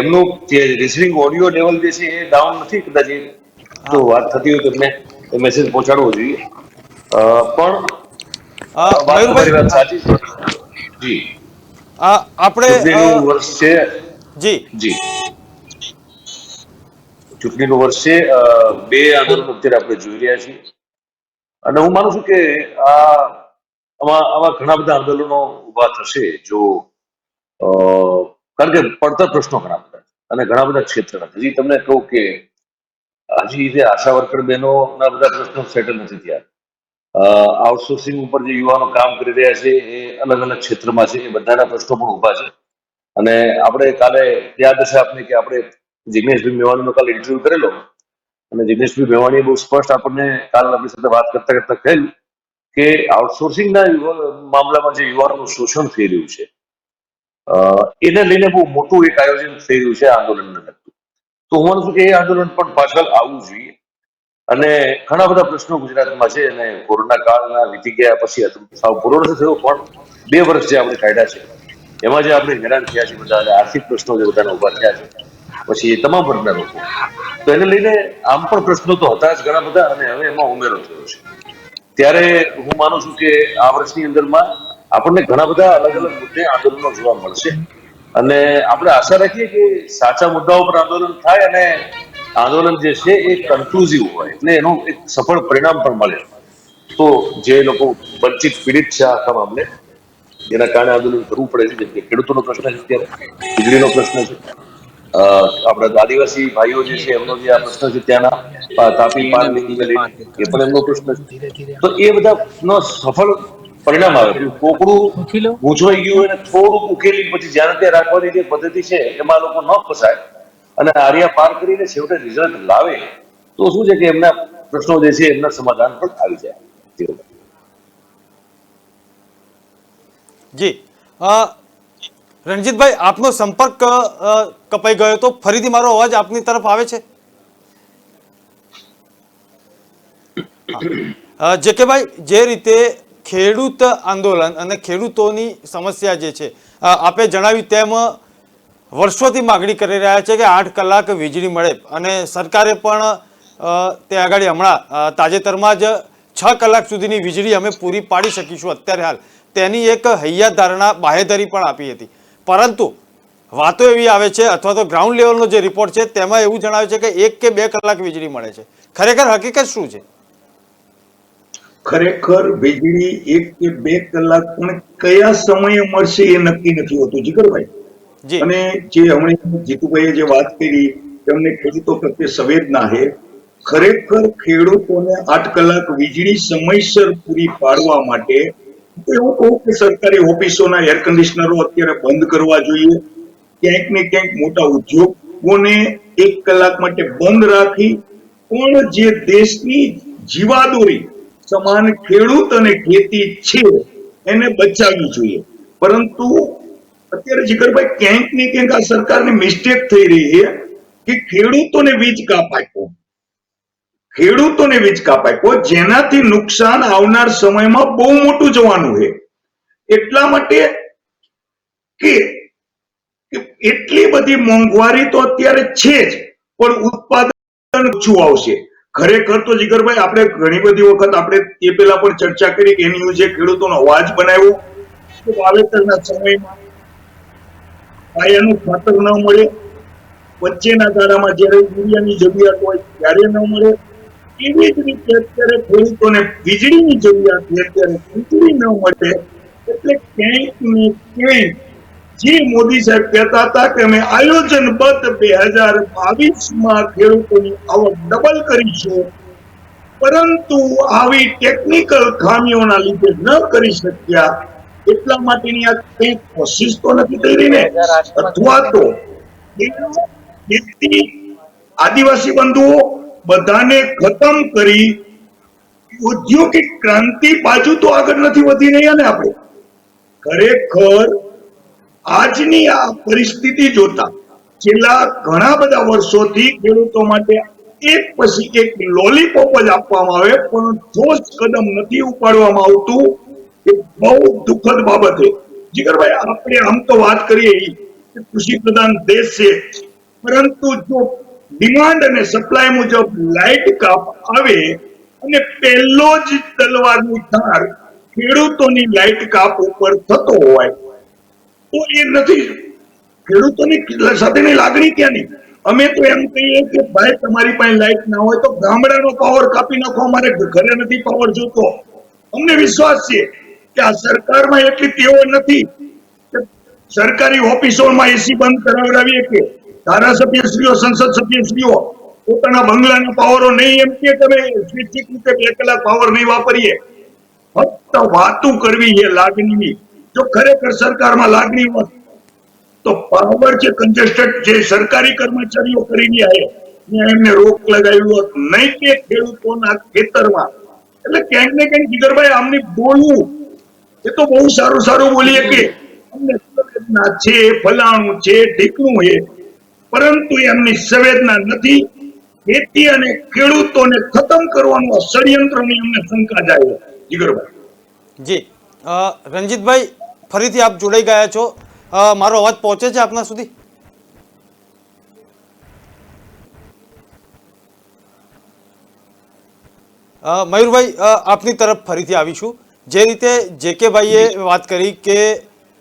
એમનું જે રિસીવિંગ ઓડિયો લેવલ જે છે એ ડાઉન નથી કદાચ. તો વાત થતી હોય તો એમને મેસેજ પહોંચાડવો જોઈએ. પણ વાત તમારી વાત સાચી છે. જી આપણે ચૂંટણીનું વર્ષ છે. જી જી ચૂંટણીનું વર્ષ છે. બે આંદોલનો અત્યારે આપણે જોઈ રહ્યા છીએ અને હું માનું છું કે આવા ઘણા બધા આંદોલનો ઉભા થશે જો કારણ કે પડતર પ્રશ્નો ઘણા બધા છે અને ઘણા બધા ક્ષેત્રના. હજી તમને કહું કે હજી જે આશા વર્કર બહેનોના બધા પ્રશ્નો સેટલ નથી થયા. આઉટસોર્સિંગ ઉપર જે યુવાનો કામ કરી રહ્યા છે એ અલગ અલગ ક્ષેત્રમાં છે. એ બધાના પ્રશ્નો પણ ઉભા છે અને આપણે કાલે યાદ હશે આપને કે આપણે જિગ્નેશભાઈ મેવાણીનો કાલે ઇન્ટરવ્યુ કરેલો અને જિગ્નેશભાઈ મેવાણીએ બહુ સ્પષ્ટ આપણને કાલ આપણી સાથે વાત કરતા કરતા કહેલું કે આઉટસોર્સિંગના મામલામાં જે યુવાનોનું શોષણ થઈ રહ્યું છે એને લઈને બહુ મોટું એક આયોજન થઈ રહ્યું છે આંદોલનને લગતું. તો હું માનું છું કે એ આંદોલન પણ પાછળ આવવું જોઈએ અને ઘણા બધા પ્રશ્નો ગુજરાતમાં છે અને કોરોના કાળના વીતી ગયા પછી સાવ પૂરો નથી થયો પણ 2 વર્ષ જે આપણે કાઢ્યા છે એમાં જે આપણે હેરાન થયા છે બધા અને આર્થિક પ્રશ્નો જે બધાને ઉભા થયા છે પછી એ તમામ વર્ગના લોકો તો એને લઈને આમ પણ પ્રશ્નો તો હતા જ ઘણા બધા અને હવે એમાં ઉમેરો થયો છે. ત્યારે હું માનું છું કે આ વર્ષની અંદરમાં આપણને ઘણા બધા અલગ અલગ મુદ્દે આંદોલનો જોવા મળશે અને આપણે આશા રાખીએ કે સાચા મુદ્દાઓ પર આંદોલન થાય અને આંદોલન જે છે એ કન્ક્લુઝિવ હોય એટલે એનું એક સફળ પરિણામ પણ મળે. તો જે લોકો વંચિત પીડિત છે આખા મામલે જેના કારણે આંદોલન કરવું પડે છે જેમ કે ખેડૂતોનો પ્રશ્ન છે, અત્યારે વીજળીનો પ્રશ્ન છે, આપણા આદિવાસી ભાઈઓ જે છે એમનો જે આ પ્રશ્ન છે ત્યાંના તાપી પાર લિંકને લઈને એ પણ એમનો પ્રશ્ન છે. તો એ બધા નો સફળ પરિણામ આવે કોકડું ગૂંચવાઈ ગયું હોય અને થોડુંક ઉકેલી પછી જ્યાં ત્યાં રાખવાની જે પદ્ધતિ છે એમાં લોકો ન ફસાય અને આર્યા પાર કરીને છેવટે રિઝલ્ટ લાવે તો શું છે કે એમના પ્રશ્નો જે છે એમના સમાધાન પણ આવી જાય. જી રણજીતભાઈ આપનો સંપર્ક કપાઈ ગયો તો ફરીથી મારો અવાજ આપની તરફ આવે છે? જે કે ભાઈ જે રીતે ખેડૂત આંદોલન અને ખેડૂતોની સમસ્યા જે છે આપે જણાવ્યું તેમ વર્ષોથી માગણી કરી રહ્યા છે કે 8 કલાક વીજળી મળે અને સરકારે પણ તે આગળ હમણાં તાજેતરમાં જ 6 કલાક સુધીની વીજળી અમે પૂરી પાડી શકીશું અત્યારે હાલ તેની એક હૈયાધારણા બાહેધરી પણ આપી હતી. પરંતુ વાતો એવી આવે છે અથવા તો ગ્રાઉન્ડ લેવલનો જે રિપોર્ટ છે તેમાં એવું જણાવે છે કે 1 કે 2 કલાક વીજળી મળે છે. ખરેખર હકીકત શું છે? ખરેખર વીજળી 1 કે 2 કલાક પણ કયા સમયે મળશે એ નક્કી નથી હોતું જીગરભાઈ. જી અને જે હમણાં જીતુભાઈએ જે વાત કરી તેમને ખેડૂતો પ્રત્યે સંવેદના છે. ખરેખર ખેડૂતોને 8 કલાક વીજળી સમયસર પૂરી પાડવા માટે એવું કહું કે સરકારી ઓફિસોના એર કન્ડિશનરો અત્યારે બંધ કરવા જોઈએ. ક્યાંક ને ક્યાંક મોટા ઉદ્યોગોને 1 કલાક માટે બંધ રાખી પણ જે દેશની જીવાદોરી સમાન ખેડૂત અને ખેતી છે એને બચાવવી જોઈએ. પરંતુ અત્યારે જીગરભાઈ ક્યાંક ને ક્યાંક આ સરકારની મિસ્ટેક થઈ રહી છે કે ખેડૂતોને વીજ કાપ આપ્યો જેનાથી નુકસાન આવનાર સમયમાં બહુ મોટું જવાનું છે. એટલા માટે કે એટલી બધી મોંઘવારી તો અત્યારે છે જ પણ ઉત્પાદન ઓછું આવશે. ખરેખર તો જીગરભાઈ આપણે ઘણી બધી વખત આપણે એ પેલા પણ ચર્ચા કરી કે એની જે ખેડૂતોનો અવાજ બનાવ્યો કે વાવેતરના સમયમાં પાયાનું ખાતર ન મળે, વચ્ચેના ગાળામાં જ્યારે યુરિયાની જરૂરિયાત હોય ત્યારે ન મળે. એવી જ રીતે અત્યારે ખેડૂતોને વીજળીની જરૂરિયાત છે, અત્યારે વીજળી ન મળે એટલે ક્યાંક ને ક્યાંક જે મોદી સાહેબ કહેતા હતા કે અમે આયોજનબદ્ધ 2022માં ખેડૂતોની આવક ડબલ કરીશું, પરંતુ આવી ટેકનિકલ ખામીઓના લીધે ન કરી શક્યા, એટલા માટેની આ કઈ કોશિશ તો નથી થઈ રહી ને, અથવા તો ખેતી આદિવાસી બંધુઓ બધાને ખતમ કરી ઔદ્યોગિક ક્રાંતિ બાજુ તો આગળ નથી વધી રહ્યા ને આપણે. ખરેખર આજની આ પરિસ્થિતિ જોતા છેલ્લા ઘણા બધા વર્ષોથી ખેડૂતો માટે એક પછી એક લોલીપોપ જ આપવામાં આવે પણ ઠોસ કદમ નથી ઉપાડવામાં આવતું, એ બહુ દુઃખદ બાબત છે. જીગરભાઈ, આપણે આમ તો વાત કરીએ કે કૃષિ પ્રધાન દેશ છે, પરંતુ જો ડિમાન્ડ અને સપ્લાય મુજબ લાઇટ કાપ આવે અને પહેલો જ તલવારની ધાર ખેડૂતોની લાઇટ કાપ ઉપર થતો હોય તો એ નથી. ખેડૂતોની સાથેની લાગણી ક્યાંની? અમે તો એમ કહીએ કે ભાઈ તમારી પાસે લાઇટ ના હોય તો ગામડાનો પાવર કાપી નાખો, અમારે ઘરે નથી પાવર જોતો. અમને વિશ્વાસ છે કે આ સરકારમાં એટલી ટેવો નથી કે સરકારી ઓફિસોમાં એસી બંધ કરાવડાવીએ કે ધારાસભ્યશ્રીઓ, સંસદ સભ્યશ્રીઓ પોતાના બંગલાના પાવરો નહીં એમ કે તમે સ્વૈચ્છિક રીતે 2 કલાક પાવર નહીં વાપરીએ. ફક્ત વાતું કરવી છે લાગણીની. જો ખરેખર સરકારમાં લાગણી હોત તો પાવર જે કન્જેસ્ટેડ જે સરકારી કર્મચારીઓ કરી રહ્યા છે ત્યાં એમને રોક લગાવી હોત, નહીં કે ખેડૂતોના ખેતરમાં. એટલે ક્યાંક ને ક્યાંક જીગરભાઈ આમની બોલવું એ તો બહુ સારું સારું બોલીએ કે અમને સંવેદના છે, ફલાણું છે, ઢીકણું છે, પરંતુ એમની સંવેદના નથી. ખેતી અને ખેડૂતોને ખતમ કરવાનું આ ષડયંત્રની અમને શંકા જાય છે જીગરભાઈ. જી રંજીતભાઈ, ફરીથી આપ જોડાઈ ગયા છો. મારો અવાજ પહોંચે છે આપના સુધી? મયુરભાઈ, આપની તરફ ફરીથી આવીશું. જે રીતે જેકે ભાઈએ વાત કરી કે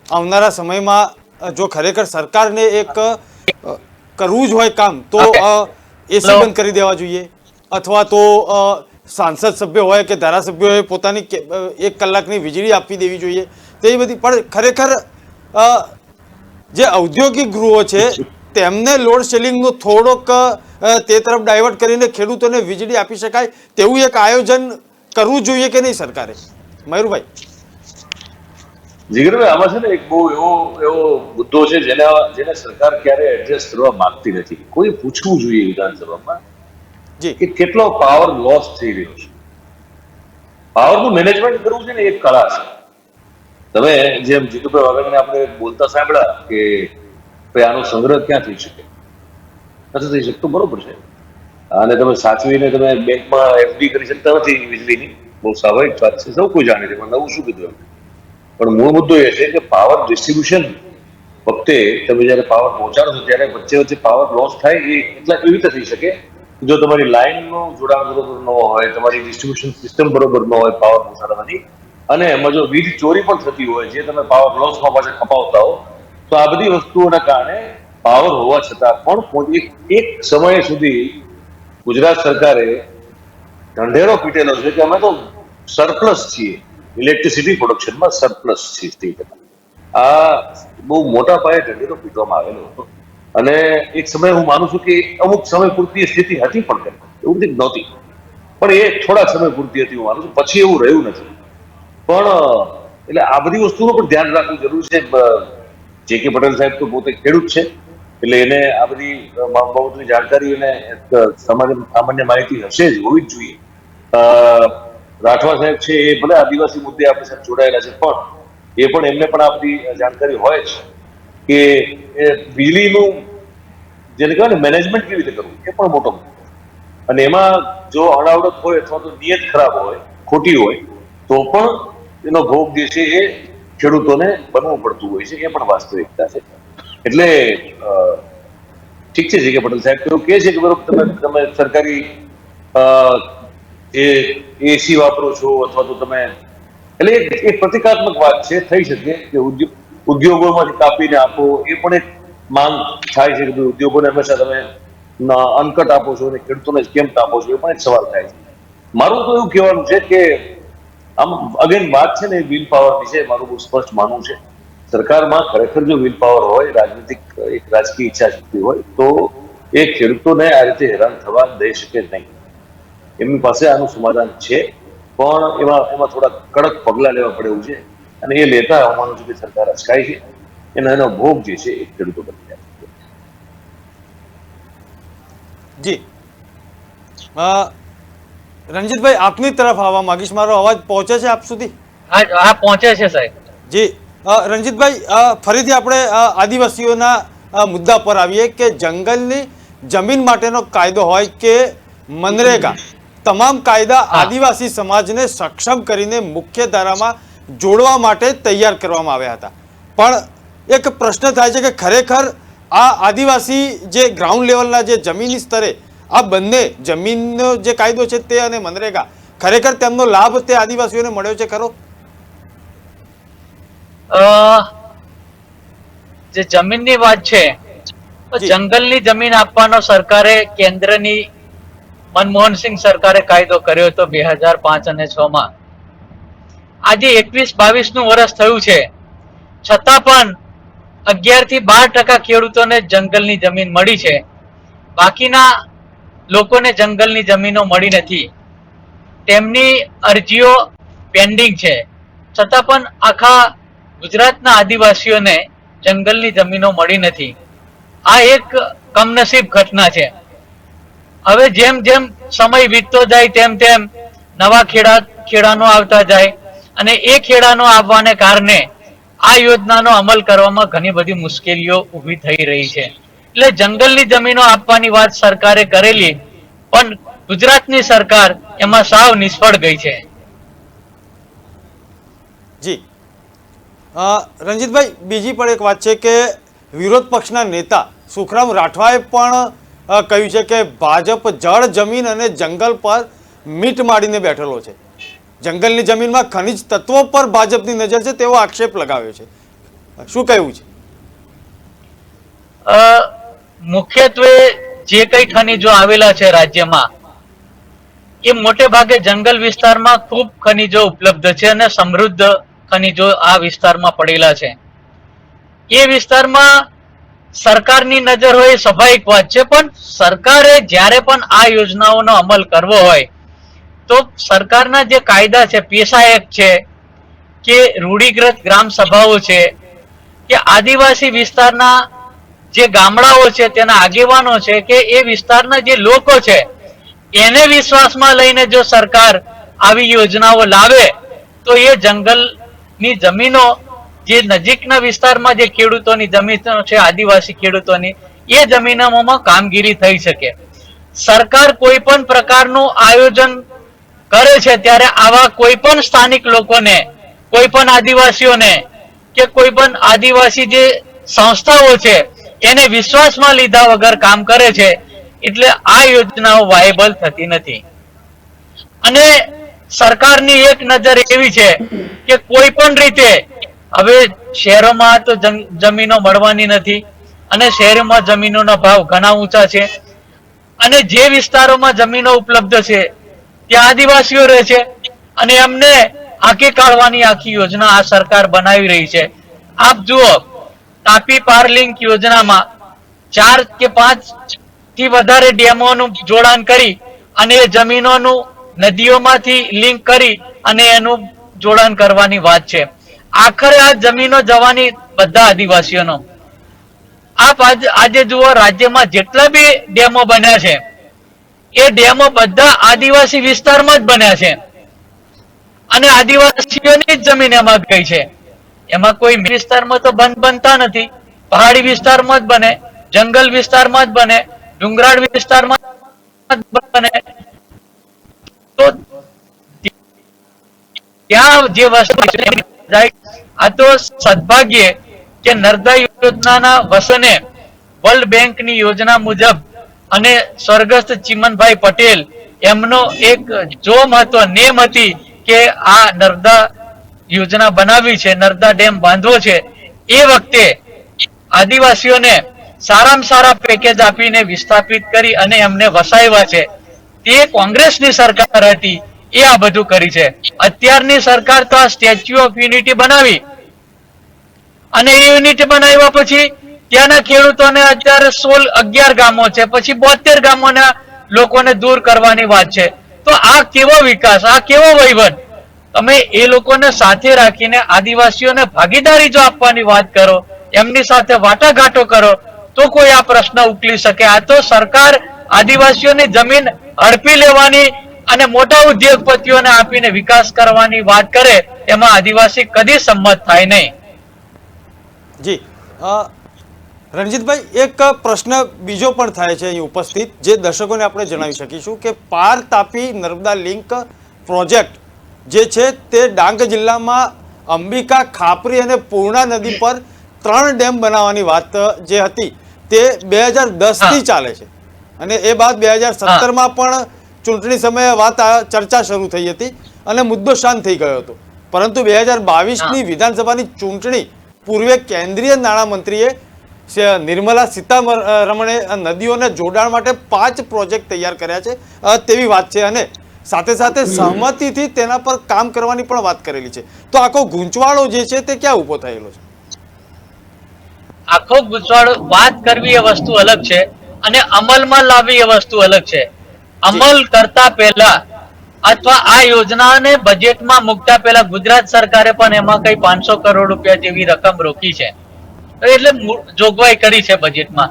આવનારા સમયમાં જો ખરેખર સરકારને એક કરવું જ હોય કામ તો એસી બંધ કરી દેવા જોઈએ, અથવા તો સાંસદ સભ્ય હોય કે ધારાસભ્યોએ પોતાની 1 કલાકની વીજળી આપી દેવી જોઈએ. તે બધી પણ ખરેખર જે ઔદ્યોગિક ગૃહો છે તેમને લોડ શેડિંગનો થોડોક તે તરફ ડાયવર્ટ કરીને ખેડૂતોને વીજળી આપી શકાય તેવું એક આયોજન કરવું જોઈએ કે નહીં સરકારે? મયુરભાઈ. જીગરભાઈ, આમાં છે ને એક બહુ એવો મુદ્દો છે જેને સરકાર ક્યારે એડ્રેસ કરવા માંગતી નથી. કોઈ પૂછવું જોઈએ વિધાનસભામાં કે કેટલો પાવર લોસ થઈ રહ્યો છે. પાવરનું મેનેજમેન્ટ કરવું છે ને એક કળા છે. તમે જેમ જીતુભાઈ વાઘાણીને આપણે બોલતા સાંભળ્યા કે ભાઈ આનો સંગ્રહ ક્યાં થઈ શકે, નથી થઈ શકતો, બરોબર છે. અને તમે સાચવીને તમે બેંકમાં એફડી કરી શકતા નથી વીજળીની, બહુ સ્વાભાવિક વાત છે, સૌ કોઈ જાણે છે. પણ નવું શું કીધું? પણ મૂળ મુદ્દો એ છે કે પાવર ડિસ્ટ્રીબ્યુશન વખતે તમે જયારે પાવર પહોંચાડો છો ત્યારે વચ્ચે વચ્ચે પાવર લોસ થાય એ એવી રીતે થઈ શકે જો તમારી લાઇનનું જોડાણ બરોબર ન હોય, તમારી ડિસ્ટ્રીબ્યુશન સિસ્ટમ બરોબર ન હોય પાવર પહોંચાડવાની, અને એમાં જો વીજ ચોરી પણ થતી હોય જે તમે પાવર લોસમાં પાછા ખપાવતા હો, તો આ બધી વસ્તુઓના કારણે પાવર હોવા છતાં પણ એક સમય સુધી ગુજરાત સરકારે ઢંઢેરો પીટેલો છે કે અમે તો સરપ્લસ છીએ, ઇલેક્ટ્રિસિટી પ્રોડક્શનમાં સરપ્લસ છે. આ બહુ મોટા પાયે ઢંઢેરો પીટવામાં આવેલો હતો. અને એક સમય હું માનું છું કે અમુક સમય પૂરતી સ્થિતિ હતી પણ એવું નથી નહોતી, પણ એ થોડા સમય પૂરતી હતી હું માનું છું, પછી એવું રહ્યું નથી. પણ એટલે આ બધી વસ્તુનું પણ ધ્યાન રાખવું જરૂર છે. જે કે પટેલ સાહેબ તો પોતે ખેડૂત છે એટલે એને આ બધી બાબતની જાણકારી અને સામાન્ય માહિતી હશે જ, હોવી જ જોઈએ. રાઠવા સાહેબ છે એ ભલે આદિવાસી મુદ્દે આપણી સાથે જોડાયેલા છે પણ એ પણ એમને પણ આ બધી જાણકારી હોય છે કે વીજળીનું જેને કહેવાય ને મેનેજમેન્ટ કેવી રીતે કરવું એ પણ મોટો મુદ્દો. અને એમાં જો અણાવડત હોય અથવા તો નિયત ખરાબ હોય, ખોટી હોય, તો પણ એનો ભોગ જે છે એ ખેડૂતોને બનવું પડતું હોય છે, એ પણ વાસ્તવિકતા છે. એટલે ઠીક છે કે પટેલ સાહેબ એવું કહે છે કે બરોબર તમે સરકારી એસી વાપરો છો અથવા તો તમે, એટલે એક પ્રતિકાત્મક વાત છે, થઈ શકે કે ઉદ્યોગોમાંથી કાપીને આપો, એ પણ એક માંગ થાય છે કે ઉદ્યોગોને હંમેશા તમે અનકટ આપો છો અને ખેડૂતોને કેમ આપો છો, એ પણ એક સવાલ થાય છે. મારું તો એવું કહેવાનું છે કે આમ અગેન વાત છે ને વિલ પાવરની છે, મારું બહુ સ્પષ્ટ માનવું છે સરકારમાં ખરેખર જો વિલ પાવર હોય, રાજકીય ઈચ્છા શક્તિ હોય તો એ ખેડૂતોને આ રીતે હેરાન થવા દઈ શકે નહીં. એમની પાસે આનું સમાધાન છે, પણ એમાં થોડા કડક પગલા લેવા પડે એવું છે, અને એ લેતા હું માનું છું કે સરકાર અચકાય છે. એનો ભોગ જે છે એ ખેડૂતો બની જાય છે. જી રણજીતભાઈ, આપની તરફ આવવા માંગીશ. મારો અવાજ પહોંચે છે આપ સુધી? હા, પહોંચે છે સાહેબ. જી રણજીતભાઈ, ફરીથી આપણે આદિવાસીઓના મુદ્દા પર આવીએ કે જંગલની જમીન માટેનો કાયદો હોય કે મનરેગા, તમામ કાયદા આદિવાસી સમાજને સક્ષમ કરીને મુખ્ય ધારામાં જોડવા માટે તૈયાર કરવામાં આવ્યા હતા. પણ એક પ્રશ્ન થાય છે કે ખરેખર આ આદિવાસી જે ગ્રાઉન્ડ લેવલના જે જમીની સ્તરે આ બંને જમીનનો જે કાયદો છે તે અને મનરેગા, ખરેખર તેમનો લાભ તે આદિવાસીઓને મળ્યો છે ખરો? જે જમીનની વાત છે, જંગલની જમીન આપવાનો સરકારે, કેન્દ્રની મનમોહનસિંહ સરકારે કાયદો કર્યો હતો 2005 અને 6 માં. આજે 21-22 નું વર્ષ થયું છે, છતાં પણ 11 થી 12% ખેડૂતોને જંગલની જમીન મળી છે. બાકીના લોકોને જંગલની જમીનો મળી નથી. તેમની અરજીઓ પેન્ડિંગ છે, છતાં પણ આખા ગુજરાતના આદિવાસીઓને જંગલની જમીનો મળી નથી. આ એક કમનસીબ ઘટના છે. હવે જેમ જેમ સમય વીતતો જાય તેમ તેમ નવા ખેડાનો આવતા જાય, અને એ ખેડાનો આવવાને કારણે આ યોજનાનો અમલ કરવામાં ઘણી બધી મુશ્કેલીઓ ઊભી થઈ રહી છે. એટલે જંગલની જમીનો આપવાની વાત સરકારે કરેલી, પણ ગુજરાતની સરકાર એમાં સાવ નિષ્ફળ ગઈ છે. જી રણજીતભાઈ, બીજી પણ એક વાત છે કે વિરોધ પક્ષના નેતા સુખરામ રાઠવાએ પણ કહ્યું છે કે ભાજપ જળ, જમીન અને જંગલ પર મીટ માડીને બેઠેલો છે. જંગલની જમીનમાં ખનિજ તત્વો પર ભાજપની નજર છે તેવો આક્ષેપ લગાવ્યો છે. શું કહેવું છે? મુખ્યત્વે જે કઈ ખનિજો આવેલા છે રાજ્યમાં, એ મોટે ભાગે જંગલ વિસ્તારમાં ખૂબ ખનિજો ઉપલબ્ધ છે અને સમૃદ્ધ ખનિજો આ વિસ્તારમાં પડેલા છે. એ વિસ્તારમાં સરકારની નજર હોય એ સ્વાભાવિક વાત છે, પણ સરકારે જ્યારે પણ આ યોજનાઓનો અમલ કરવો હોય તો સરકારના જે કાયદા છે, પેશા એક્ટ છે કે રૂઢિગ્રસ્ત ગ્રામ સભાઓ છે કે આદિવાસી વિસ્તારના જે ગામડાઓ છે તેના આગેવાનો છે કે એ વિસ્તારના જે લોકો છે એને વિશ્વાસમાં લઈને જો સરકાર આવી યોજનાઓ લાવે તો એ જંગલની જમીનો, જે નજીકના વિસ્તારમાં જે ખેડૂતોની જમીનો છે, આદિવાસી ખેડૂતોની, એ જમીનોમાં કામગીરી થઈ શકે. સરકાર કોઈ પણ પ્રકારનું આયોજન કરે છે ત્યારે આવા કોઈ પણ સ્થાનિક લોકોને, કોઈ પણ આદિવાસીઓને કે કોઈ પણ આદિવાસી જે સંસ્થાઓ છે એને વિશ્વાસમાં લીધા વગર કામ કરે છે. એટલે આ યોજનાઓ વાયેબલ થતી નથી. અને સરકારની એક નજર એવી છે કે કોઈ પણ રીતે હવે શહેરોમાં તો જમીનો મળવાની નથી, અને શહેરોમાં જમીનોના ભાવ ઘણા ઊંચા છે, અને જે વિસ્તારોમાં જમીનો ઉપલબ્ધ છે ત્યાં આદિવાસીઓ રહે છે, અને એમને આંકી કાઢવાની આખી યોજના આ સરકાર બનાવી રહી છે. આપ જુઓ, તાપી પાર લિંક યોજનામાં 4 કે 5 થી વધારે ડેમોનું જોડાણ કરી અને એ જમીનોનું નદીઓમાંથી લિંક કરી અને એનું જોડાણ કરવાની વાત છે. આખરે આ જમીનો જવાની બધા આદિવાસીઓનો. આપ આજે જુઓ, રાજ્યમાં જેટલા બી ડેમો બન્યા છે એ ડેમો બધા આદિવાસી વિસ્તારમાં જ બન્યા છે, અને આદિવાસીઓની જ જમીન એમાં ગઈ છે. એમાં કોઈ વિસ્તારમાં તો બનતા નથી. પહાડી વિસ્તારમાં જ બને, જંગલ વિસ્તારમાં જ બને, ડુંગરાળ વિસ્તારમાં જ બને. તો ત્યાં જે વસ્તુ જાય, આ તો સદભાગ્ય કે નર્મદા યોજનાના વસને વર્લ્ડ બેંકની યોજના મુજબ અને સ્વર્ગસ્થ ચીમનભાઈ પટેલ એમનો એક જોમ હતો, નેમ હતી કે આ નર્મદા યોજના બનાવી છે, નર્મદા ડેમ બાંધવો છે. એ વખતે આદિવાસીઓને સારામાં સારા પેકેજ આપીને વિસ્થાપિત કરી અને એમને વસાવ્યા છે. તે કોંગ્રેસની સરકાર હતી, એ આ બધું કરી છે. અત્યારની સરકાર તો આ સ્ટેચ્યુ ઓફ યુનિટી બનાવી અને એ યુનિટ બનાવ્યા પછી ત્યાંના ખેડૂતોને અત્યારે 11 ગામો છે, પછી 72 ગામોના લોકોને દૂર કરવાની વાત છે. તો આ કેવો વિકાસ, આ કેવો વહીવટ? તમે એ લોકોને સાથે રાખીને આદિવાસીઓને ભાગીદારી જો આપવાની વાત કરો, એમની સાથે વાટાઘાટો કરો, તો કોઈ આ પ્રશ્ન ઉકેલી શકે. આ તો સરકાર આદિવાસીઓની જમીન હડપી લેવાની અને મોટા ઉદ્યોગપતિઓને આપીને વિકાસ કરવાની વાત કરે, એમાં આદિવાસી કદી સંમત થાય નહીં. જી રણજીતભાઈ, એક પ્રશ્ન બીજો પણ થાય છે અહીં ઉપસ્થિત, જે દર્શકોને આપણે જણાવી શકીશું કે પાર તાપી નર્મદા લિંક પ્રોજેક્ટ જે છે તે ડાંગ જિલ્લામાં અંબિકા, ખાપરી અને પૂર્ણા નદી પર 3 ડેમ બનાવવાની વાત જે હતી તે 2010થી ચાલે છે, અને એ બાદ 2017માં પણ ચૂંટણી સમયે ચર્ચા શરૂ થઈ હતી અને મુદ્દો શાંત થઈ ગયો હતો. પરંતુ 2022ની વિધાનસભાની ચૂંટણી પૂર્વે કેન્દ્રીય નાણામંત્રીએ નિર્મલા સીતારમણે નદીઓને જોડાણ માટે 5 પ્રોજેક્ટ તૈયાર કર્યા છે તેવી વાત છે, અને સાથે સાથે સહમતિથી તેના પર કામ કરવાની પણ વાત કરેલી છે. તો આખો ગૂંચવાળો જે છે તે ક્યાં ઉભો થયેલો છે? આખો ગૂંચવાડો વાત કરવી એ વસ્તુ અલગ છે અને અમલમાં લાવવી એ વસ્તુ અલગ છે. અમલ કરતા પહેલા અથવા આ યોજનાને બજેટમાં મૂકતા પહેલા ગુજરાત સરકારે પણ એમાં કઈ 500 કરોડ રૂપિયા જેવી રકમ રોકી છે, એટલે જોગવાઈ કરી છે બજેટમાં.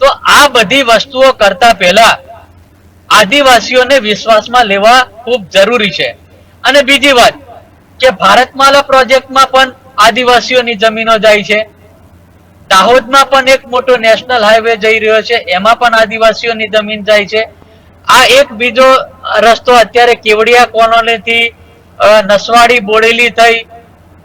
તો આ બધી વસ્તુઓ કરતા પહેલા આદિવાસીઓને વિશ્વાસમાં લેવા ખૂબ જરૂરી છે. અને બીજી વાત કે ભારતમાલા પ્રોજેક્ટમાં પણ આદિવાસીઓની જમીનો જાય છે. દાહોદમાં પણ એક મોટો નેશનલ હાઈવે જઈ રહ્યો છે, એમાં પણ આદિવાસીઓની જમીન જાય છે. આ એક બીજો રસ્તો અત્યારે કેવડિયા કોલોની થી નસવાડી, બોડેલી થઈ,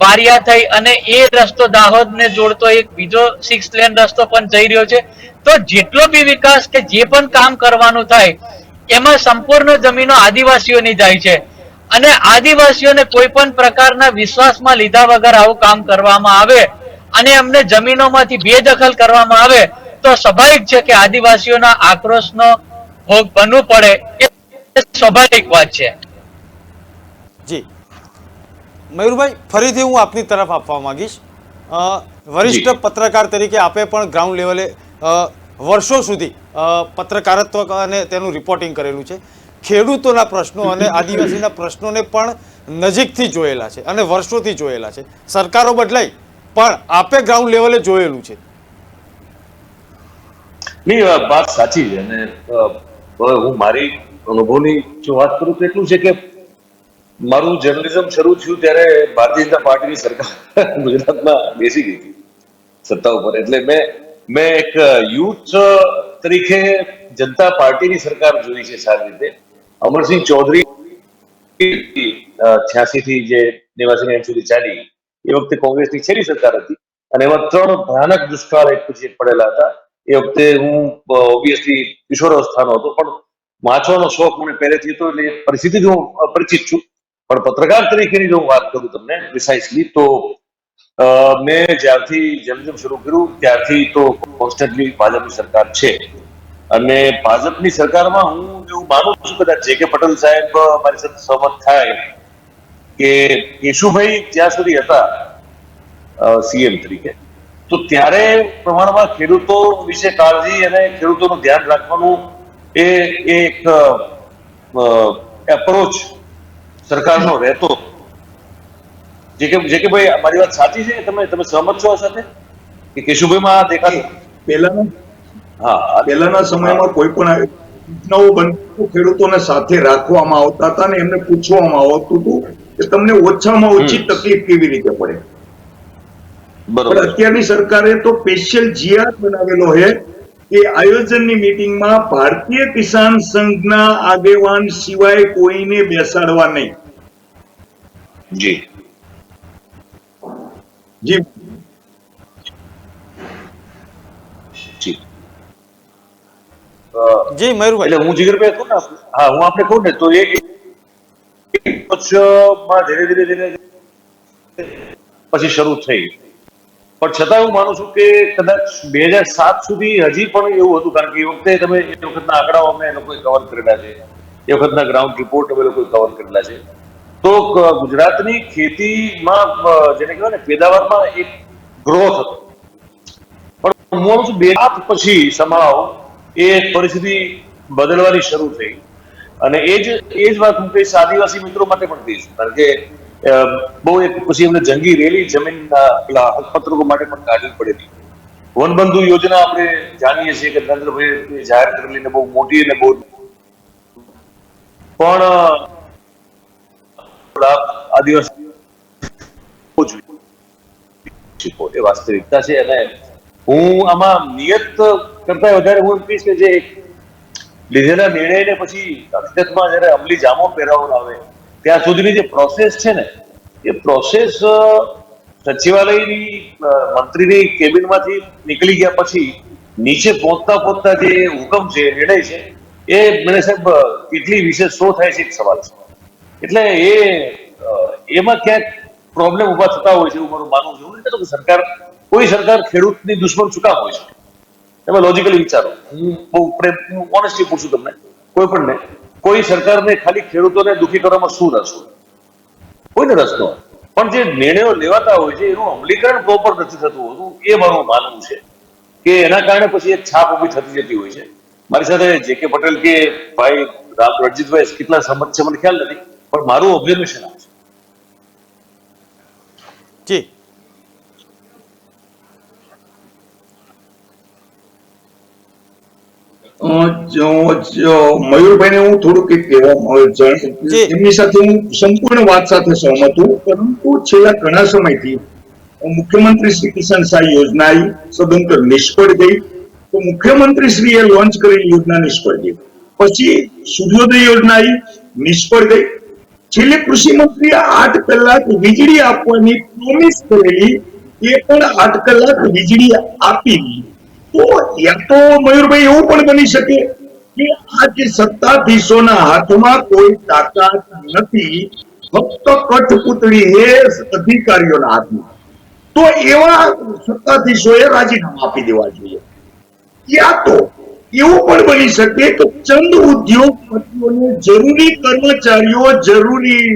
બારિયા થઈ અને એ રસ્તો દાહોદને જોડતો એક બીજો 6 લેન રસ્તો પણ જઈ રહ્યો છે. તો જેટલો બી વિકાસ કે જે પણ કામ કરવાનું થાય એમાં સંપૂર્ણ જમીનો આદિવાસીઓની જાય છે, અને આદિવાસીઓને કોઈ પણ પ્રકારના વિશ્વાસમાં લીધા વગર આવું કામ કરવામાં આવે અને એમને જમીનોમાંથી બેદખલ કરવામાં આવે તો સ્વાભાવિક છે કે આદિવાસીઓના આક્રોશનો ભોગ બનવું પડે, એ સ્વાભાવિક વાત છે. જી મયુરભાઈ, ફરીથી હું આપની તરફ આપવા માંગીશ. વરિષ્ઠ પત્રકાર તરીકે આપે પણ ગ્રાઉન્ડ લેવલે વર્ષો સુધી પત્રકારત્વ અને તેનું રિપોર્ટિંગ કરેલું છે. ખેડૂતોના પ્રશ્નો અને આદિવાસીના પ્રશ્નોને પણ નજીકથી જોયેલા છે અને વર્ષોથી જોયેલા છે. સરકારો બદલાઈ પણ આપે ગ્રાઉન્ડ લેવલે જોયેલું છે. નહીં, વાત સાચી છે. અને હું મારી અનુભવની જો વાત કરું તો એટલું છે કે મારું જર્નલિઝમ શરૂ થયું ત્યારે ભારતીય જનતા પાર્ટીની સરકાર ગુજરાતમાં બેસી ગઈ હતી સત્તા ઉપર. એટલે મેં એક યુથ તરીકે જનતા પાર્ટીની સરકાર જોઈ છે સારી રીતે. અમરસિંહ ચૌધરી 86 થી જે 89 સુધી ચાલી, એ વખતે કોંગ્રેસની છેલ્લી સરકાર હતી અને એમાં 3 ભયાનક દુષ્કાળ એક પછી એક પડેલા હતા. એ વખતે હું ઓબ્વિયસલી કિશોરાવસ્થાનો હતો, પણ વાંચવાનો શોખ મને પહેલેથી હતો, એટલે પરિસ્થિતિથી હું પરિચિત છું. પણ પત્રકાર તરીકેની જો હું વાત કરું તમને પ્રિસાઇસલી, તો મેં જ્યારથી જર્નલિઝમ શરૂ કર્યું ત્યારથી તો કોન્સ્ટન્ટલી ભાજપની સરકાર છે. અને ભાજપની સરકારમાં હું એવું માનું છું, કદાચ જે કે પટેલ સાહેબ મારી સાથે સહમત થાય કે કેશુભાઈ જ્યાં સુધી હતા સીએમ તરીકે, તો ત્યારે પ્રમાણમાં ખેડૂતો વિશે કાળજી અને ખેડૂતોનું ધ્યાન રાખવાનું એ એક એપ્રોચ સરકારનો રહેતો. જે કે ભાઈ મારી વાત સાચી છે, તમે સહમત છો આ સાથે કે કેશુભાઈમાં દેખાતું? પહેલાના સમયમાં કોઈ પણ યોજનાઓ બનતી ખેડૂતોને સાથે રાખવામાં આવતા હતા ને એમને પૂછવામાં આવતું હતું કે તમને ઓછામાં ઓછી તકલીફ કેવી રીતે પડે. પણ અત્યારની સરકારે તો સ્પેશિયલ જીઆર બનાવેલો છે કે આયોજનની મીટિંગમાં ભારતીય કિસાન સંઘના આગેવાન સિવાય કોઈને બેસાડવા નહીં. જી જી જી જી મયુરભાઈ, એટલે હું જીગરભાઈ કહું ને, હા હું આપણે કહું ને તો એ ધીરે ધીરે પછી શરૂ થઈ. પણ છતાં હું માનું છું કે કદાચ 2007 સુધી હજી પણ એવું હતું, કારણ કે એ વખતે તમે એ વખતના આંકડાઓ અમે એ લોકોએ કવર કરેલા છે, એ વખતના ગ્રાઉન્ડ રિપોર્ટ અમે લોકોએ કવર કરેલા છે. તો ગુજરાતની ખેતીમાં જેને કહેવાય ને પેદાવારમાં એક ગ્રોથ હતો. પણ હું છું 2 પછી સમાવ એ પરિસ્થિતિ બદલવાની શરૂ થઈ. અને એ જ વાત હું કહીશ આદિવાસી મિત્રો માટે પણ કહીશ, કારણ કે બહુ એક પછી એમને જંગી રેલી જમીનના પેલા હકપત્રકો માટે પણ કાઢવી પડેલી. વનબંધુ યોજના આપણે જાણીએ છીએ કે નરેન્દ્રભાઈ જાહેર કરેલી ને બહુ મોટી અને બહુ પણ આદિવાસી એ વાસ્તવિકતા છે. અને હું આમાં નિયત કરતા વધારે હું કહીશ કે જે લીધેલા નિર્ણયને પછી હકીકતમાં જયારે અમલી જામો પહેરાવવાનો આવે ત્યાં સુધીની જે પ્રોસેસ છે ને, એ પ્રોસેસ સચિવાલયની મંત્રીની કેબિનમાંથી નીકળી ગયા પછી નીચે પહોંચતા જે હુકમ છે, નિર્ણય છે, એ મને સાહેબ કેટલી વિશેષ શો થાય છે એક સવાલ છે. એટલે એમાં ક્યાંક પ્રોબ્લેમ ઉભા થતા હોય છે એવું મારું માનવું છે. એવું નથી કે કોઈ સરકાર ખેડૂતની દુશ્મન શું કામ હોય છે? તમે લોજિકલી વિચારો. હું બહુ ઓનેસ્ટલી પૂછું તમને, કોઈ પણ ને, કોઈ સરકારને ખાલી ખેડૂતોને દુઃખી કરવામાં શું રસ હોય? કોઈને રસ ન હોય. પણ જે નિર્ણયો લેવાતા હોય છે એનું અમલીકરણ પ્રોપર નથી થતું હોતું, એ મારું માનવું છે કે એના કારણે પછી એક છાપ ઉભી થતી જતી હોય છે. મારી સાથે જે.કે. પટેલ કે ભાઈ રણજીતભાઈ કેટલા સમજ છે મને ખ્યાલ નથી, પણ મારું ઓબ્ઝર્વેશન આ છે. જી મયુરભાઈને હું થોડુંક કંઈક કહેવા એમની સાથે હું સંપૂર્ણ વાત સાથે સહમત છું, પરંતુ છેલ્લા ઘણા સમયથી મુખ્યમંત્રી શ્રી કિસાન સહાય યોજના સદંતર નિષ્ફળ ગઈ. તો મુખ્યમંત્રી શ્રીએ લોન્ચ કરેલી યોજના નિષ્ફળ ગઈ. પછી સૂર્યોદય યોજના નિષ્ફળ ગઈ. છેલ્લે કૃષિ મંત્રીએ 8 કલાક વીજળી આપવાની પ્રોમિસ કરેલી, એ પણ 8 કલાક વીજળી આપી. તો યા તો મયુરભાઈ એવું પણ બની શકે કે આ જે સત્તાધીશોના હાથમાં કોઈ તાકાત નથી, ફક્ત કઠપૂતળી એ અધિકારીઓના હાથમાં. તો એવા સત્તાધીશોએ રાજીનામા આપી દેવા જોઈએ. યા તો એવું પણ બની શકે કે ચંદ ઉદ્યોગપતિઓને જરૂરી કર્મચારીઓ, જરૂરી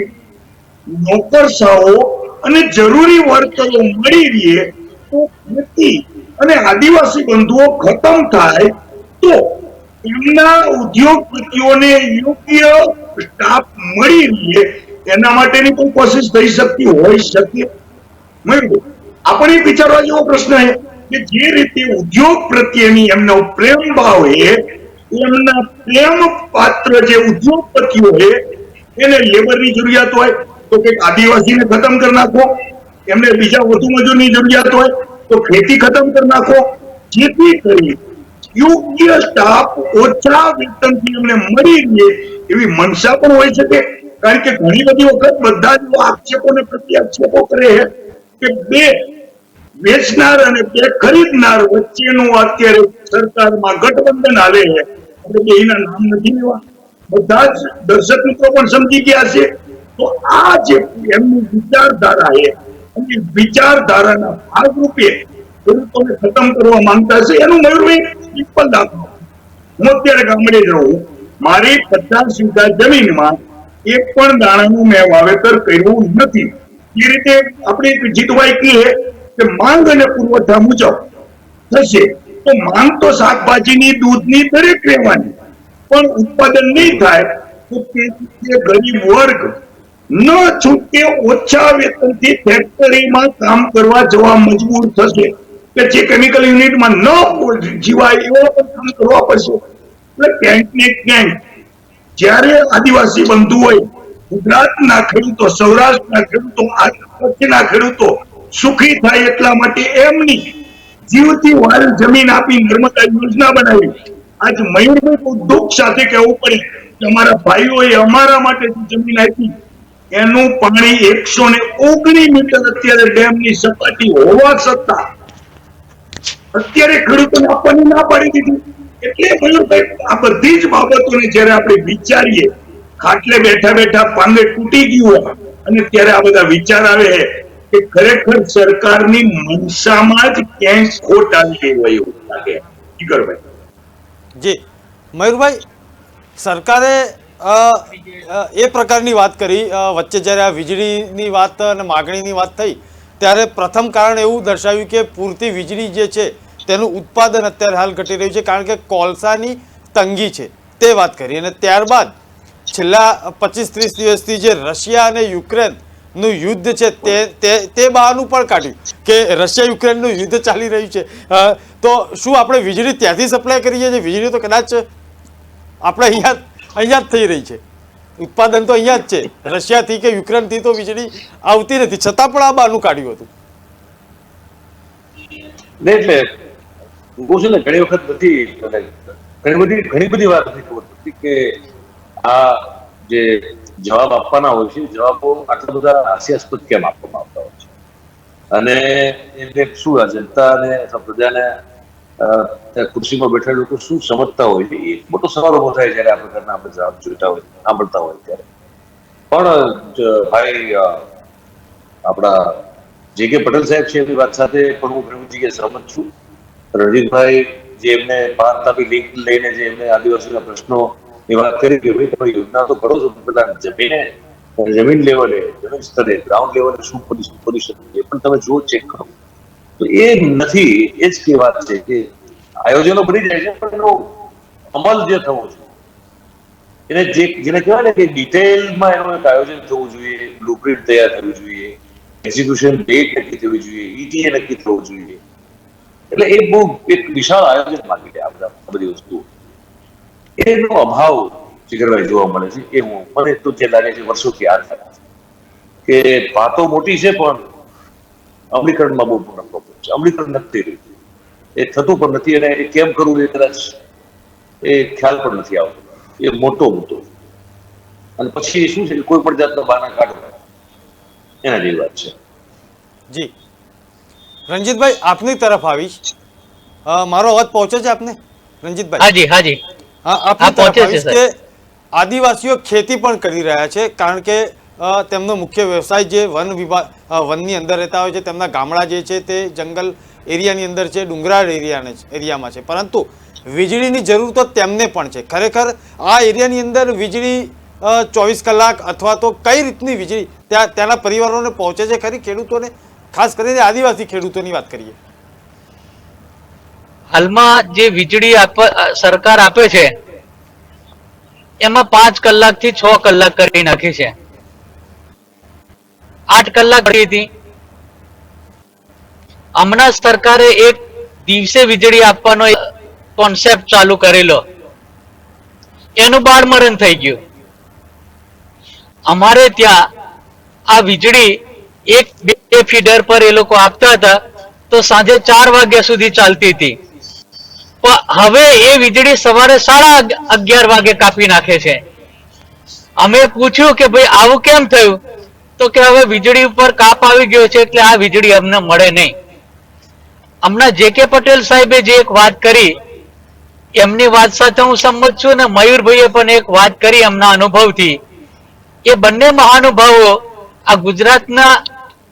નોકરશાહો અને જરૂરી વર્કરો મળી રહે તો ખેતી અને આદિવાસી બંધુઓ ખતમ થાય તો એમના ઉદ્યોગપતિઓને યોગ્ય સ્ટાફ મળી રહે, એના માટેની કોઈ કોશિશ થઈ શકતી હોઈ શકે. આપણે વિચારવા જેવો પ્રશ્ન છે કે જે રીતે ઉદ્યોગ પ્રત્યેની એમનો પ્રેમ ભાવ છે, એમના પ્રેમ પાત્ર જે ઉદ્યોગપતિઓ છે એને લેબરની જરૂરિયાત હોય તો કંઈક આદિવાસીને ખતમ કરી નાખો, એમને બીજા વધુ મજૂરની જરૂરિયાત હોય તો ખેતી ખતમ કરી નાખો, જેથી કરી યોગ્ય સ્ટાફ ઓછા વેતનથી એમને મળી રહે એવી મનસા પણ હોય શકે. કારણ કે ઘણી બધી વખત બધા જ આક્ષેપો ને પ્રત્યાક્ષેપો કરે છે કે બે વેચનાર અને બે ખરીદનાર વચ્ચેનું અત્યારે સરકારમાં ગઠબંધન હાલે છે. આપણે એના નામ નથી લેવા, બધા જ દર્શક મિત્રો પણ સમજી ગયા છે. તો આ જે એમની વિચારધારા છે, એમની વિચારધારાના ભાગરૂપે ખેડૂતોને ખતમ કરવા માંગતા છે. એનું મયુરભાઈ સિમ્પલ દાખલો, હું અત્યારે ગામડે રહું, મારી 50 વીઘા જમીનમાં એક પણ દાણાનું મેં વાવેતર કર્યું નથી. એ રીતે આપણે જીતભાઈ કહે કે માંગ અને પુરવઠા મુજબ થશે, તો માંગ તો શાકભાજીની, દૂધની દરેક રહેવાની, પણ ઉત્પાદન નહીં થાય તો તે ગરીબ વર્ગ ન છૂટકે ઓછા વેતનથી ફેક્ટરીમાં કામ કરવા જવા મજબૂર થશે કે જે કેમિકલ યુનિટમાં ન જીવાય એવા પણ કામ કરવા પડશે. એટલે ક્યાંક ને ક્યાંક જ્યારે આદિવાસી બંધુ હોય, ગુજરાતના ખેડૂતો, સૌરાષ્ટ્રના ખેડૂતો, કચ્છના ખેડૂતો સુખી થાય એટલા માટે એમની જીવતી વાલ જમીન આપી નર્મદા યોજના બનાવી. આજ મયુરભાઈ બહુ દુઃખ સાથે કહેવું પડે કે અમારા ભાઈઓએ અમારા માટે જમીન આપી, એનું પાણી 119 મીટર અત્યારે ડેમની સપાટી હોવા છતાં અત્યારે ખેડૂતોને આપવાની ના પાડી દીધી. એટલે મયુરભાઈ આ બધી જ બાબતોને જયારે આપણે વિચારીએ, ખાટલે બેઠા બેઠા પાંગે તૂટી ગયું હોય અને ત્યારે આ બધા વિચાર આવે કે ખરેખર સરકારની મનસામાં જ ક્યાંય ખોટ આવી ગઈ હોય એવું લાગે. જીગરભાઈ જી મયુરભાઈ, સરકારે એ પ્રકારની વાત કરી વચ્ચે જ્યારે આ વીજળીની વાત અને માગણીની વાત થઈ ત્યારે પ્રથમ કારણ એવું દર્શાવ્યું કે પૂરતી વીજળી જે છે તેનું ઉત્પાદન અત્યારે હાલ ઘટી રહ્યું છે કારણ કે કોલસાની તંગી છે તે વાત કરી. અને ત્યારબાદ છેલ્લા 25-30 દિવસથી જે રશિયા અને યુક્રેનનું યુદ્ધ છે તે બહાનું પણ કાઢ્યું કે રશિયા યુક્રેનનું યુદ્ધ ચાલી રહ્યું છે. તો શું આપણે વીજળી ત્યાંથી સપ્લાય કરીએ છીએ? વીજળી તો કદાચ આપણે અહીંયા જ થઈ રહી છે, ઉત્પાદન તો અહીંયા જ છે, રશિયાથી કે યુક્રેનથી તો વીજળી આવતી નથી, છતાં પણ આ બહાનું કાઢ્યું હતું. એટલે હું કહું છું ને, ઘણી વખત ઘણી બધી વાત નથી ખબર પડતી કે આ જે જવાબ આપવાના હોય છે, જવાબો આટલા બધા હાસ્યાસ્પદ કેમ આપવામાં આવતા હોય છે, અને એટલે શું આ જનતા અને પ્રજાને ખુરશીમાં બેઠા લોકો શું સમજતા હોય છે, એ મોટો સવાલ ઉભો થાય જયારે આ પ્રકારના આપણે જવાબ જોઈતા હોય, સાંભળતા હોય ત્યારે. પણ ભાઈ આપણા જે કે પટેલ સાહેબ છે એની વાત સાથે પણ હું ઘણી જગ્યાએ સહમત છું. રણજીતભાઈ જે એમને પાર તાપી લિંક લઈને જે એમને આદિવાસીના પ્રશ્નો ની વાત કરી કે ભાઈ તમે યોજના તો કરો છો, પેલા જમીન લેવલે, જમીન સ્તરે, ગ્રાઉન્ડ લેવલે શું કરી શકે એ પણ તમે જુઓ, ચેક કરો. તો એ નથી, એ જ કે વાત છે કે આયોજનો બની જાય છે પણ એનો અમલ જે થવો જોઈએ, જેને કહેવાય ને કે ડિટેલમાં એનું એક આયોજન થવું જોઈએ, બ્લુપ્રિન્ટ તૈયાર થવું જોઈએ, એક્ઝિક્યુશન ડેટ નક્કી થવી જોઈએ, ETA નક્કી થવું જોઈએ. એટલે એ બહુ એક વિશાળ આયોજન માંગી લે આ બધી વસ્તુઓ. એનો અભાવ જીગરભાઈ જોવા મળે છે. એ મને તો જે લાગે છે વર્ષોથી આ થાય કે વાતો મોટી છે પણ અમલીકરણમાં બહુ મોટો પ્રોબ્લેમ છે. અમલીકરણ નથી થઈ રહ્યું, એ થતું પણ નથી, અને એ કેમ કરવું એ કદાચ એ ખ્યાલ પણ નથી આવતો. એ મોટો મુદ્દો, અને પછી શું છે કોઈ પણ જાતના બહાના કાઢવા એના જેવી વાત છે. જી રણજીતભાઈ, આપની તરફ આવીશ. મારો અવાજ પહોંચે છે આપને રણજીતભાઈ? હાજી હાજી, આપની તરફ આવીશ કે આદિવાસીઓ ખેતી પણ કરી રહ્યા છે કારણ કે તેમનો મુખ્ય વ્યવસાય જે વનની અંદર રહેતા હોય છે, તેમના ગામડા જે છે તે જંગલ એરિયાની અંદર છે, ડુંગરાળ એરિયામાં છે, પરંતુ વીજળીની જરૂર તો તેમને પણ છે. ખરેખર આ એરિયાની અંદર વીજળી 24 કલાક અથવા તો કઈ રીતની વીજળી ત્યાંના પરિવારોને પહોંચે છે ખરી? ખેડૂતોને, ખાસ કરીને આદિવાસી ખેડૂતોની વાત કરીએ. હાલમાં જે વીજળી સરકાર આપે છે એમાં 5 કલાકથી 6 કલાક કરી નાખી છે. 8 કલાક હતી. હમણાં સરકારે એક દિવસે વીજળી આપવાનો કોન્સેપ્ટ ચાલુ કરેલો, એનું બાળમરણ થઈ ગયું. અમારે ત્યાં આ વીજળી 1-2 ફીડર પર એ લોકો આપતા હતા તો સાંજે 4 વાગ્યા સુધી ચાલતી હતી. પણ હવે એ વીજળી સવારે 11:30 વાગે કાપી નાખે છે. અમે પૂછ્યું કે ભાઈ આવું કેમ થયું, તો કે હવે વીજળી ઉપર કાપ આવી ગયો છે એટલે આ વીજળી અમને મળે નહીં. હમણાં જે.કે. પટેલ સાહેબે જે એક વાત કરી એમની વાત સાથે હું સંમત છું, ને મયુરભાઈએ પણ એક વાત કરી એમના અનુભવથી. એ બંને મહાનુભાવો આ ગુજરાતના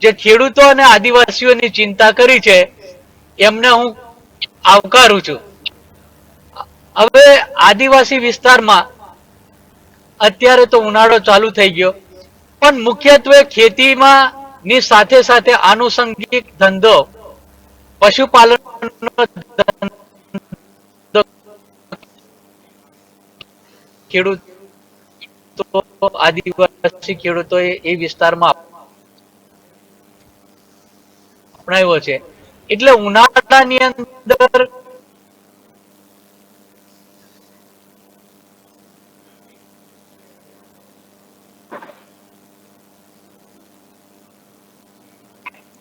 જે ખેડૂતો અને આદિવાસીઓની ચિંતા કરી છે એમને હું આવકારું છું. હવે આદિવાસી વિસ્તારમાં અત્યારે તો ઉનાળો ચાલુ થઈ ગયો, પણ મુખ્યત્વે ખેતીમાં ની સાથે સાથે આનુષંગિક ધંધો પશુપાલન ખેડૂતો, આદિવાસી ખેડૂતો એ વિસ્તારમાં અપનાવ્યો છે. એટલે ઉનાળાની અંદર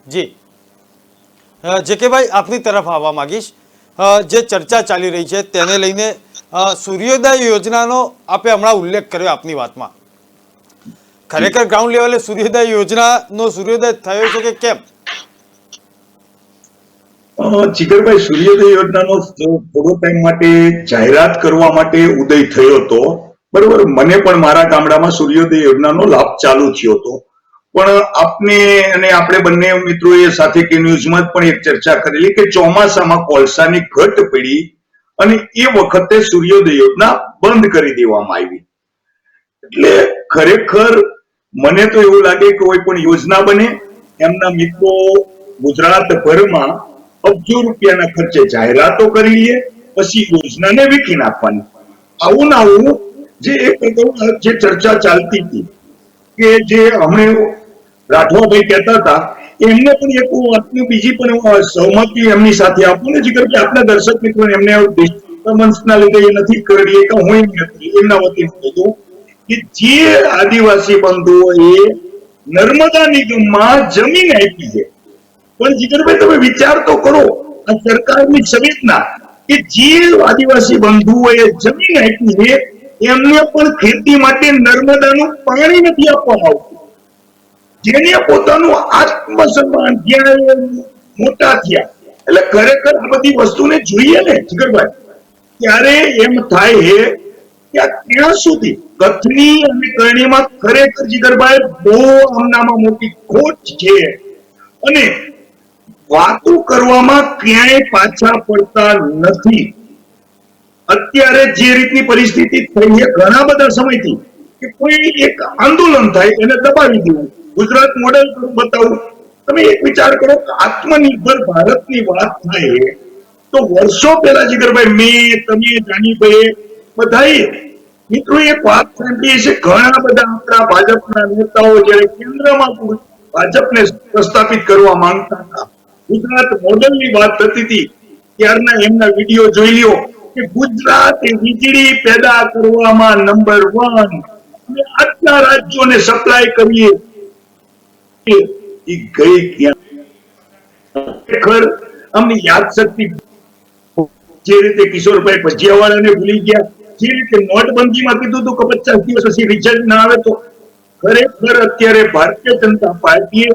જી જેકેભાઈ, આપની તરફ આવવા માંગીશ. જે ચર્ચા ચાલી રહી છે તેને લઈને સૂર્યોદય યોજનાનો આપે હમણાં ઉલ્લેખ કર્યો આપની વાતમાં. ખરેખર ગ્રાઉન્ડ લેવલે સૂર્યોદય યોજનાનો સૂર્યોદય થયો છે કે કેમ? જીગરભાઈ, સૂર્યોદય યોજનાનો થોડો ટાઈમ માટે જાહેરાત કરવા માટે ઉદય થયો હતો, બરોબર. મને પણ મારા ગામડામાં સૂર્યોદય યોજનાનો લાભ ચાલુ થયો હતો. પણ આપને અને આપણે બંને મિત્રોએ સાથે કે ન્યૂઝમાં પણ એક ચર્ચા કરેલી કે ચોમાસામાં કોલસાની ઘટ પડી અને એ વખતે સૂર્યોદય યોજના બંધ કરી દેવામાં આવી. એટલે ખરેખર મને તો એવું લાગે કે કોઈ પણ યોજના બને એમના મિત્રો ગુજરાતભરમાં અબજો રૂપિયાના ખર્ચે જાહેરાતો કરી લે, પછી યોજનાને વીખી નાખવાની. આવું ને આવું જે જે ચર્ચા ચાલતી હતી કે જે હમણાં રાઠવાભાઈ કહેતા હતા, એમને પણ એક વાતની બીજી પણ સહમતિ એમની સાથે આપું ને જીગર કે આપણા દર્શક મિત્રો એમને ડિસ્ટર્બન્સના લીધે એ નથી કરી કે હું એમના વતી કીધું કે જે આદિવાસી બંધુઓએ નર્મદા નિગમમાં જમીન આપી છે, પણ જીગરભાઈ તમે વિચાર તો કરો આ સરકારની સંવેદના કે જે આદિવાસી બંધુઓએ જમીન આપી છે એમને પણ ખેતી માટે નર્મદાનું પાણી નથી આપવામાં આવતું, જેને પોતાનું આત્મસન્માન જ્યાં મોટા થયા. એટલે ખરેખર આ બધી વસ્તુને જોઈએ ને જીગરભાઈ, ત્યારે એમ થાય છે કે આ ક્યાં સુધી કથની અને કરણીમાં ખરેખર જીગરભાઈ બહુ આમનામાં મોટી ખોટ છે અને વાતો કરવામાં ક્યાંય પાછા પડતા નથી. અત્યારે જે રીતની પરિસ્થિતિ થઈ છે ઘણા બધા સમયથી કે કોઈ એક આંદોલન થાય એને દબાવી દેવું, ગુજરાત મોડેલ બતાવું. તમે એક વિચાર કરો કે આત્મનિર્ભર ભારતની વાત થાય તો વર્ષો પહેલા જીગરભાઈ મેં તમે જાનીભાઈ બધાએ મિત્રો એક વાત સાંભળી છે, ઘણા બધા આપણા ભાજપના નેતાઓ જ્યારે કેન્દ્રમાં ભાજપને પ્રસ્થાપિત કરવા માંગતા હતા, ગુજરાત મોડેલની વાત થતી હતી, ત્યારના એમના વિડીયો જોઈ લ્યો કે ગુજરાત એ વીજળી પેદા કરવામાં નંબર 1 અને આટલા રાજ્યોને સપ્લાય કરીએ. એ ગઈ ક્યાં? ખરેખર અમને યાદ શક્તિ જે રીતે કિશોરભાઈ ભજીયાવાળાને ભૂલી ગયા, જે રીતે નોટબંધીમાં કીધું હતું કે 50 દિવસ પછી રિઝલ્ટ ના આવે તો ખરેખર અત્યારે ભારતીય જનતા પાર્ટીએ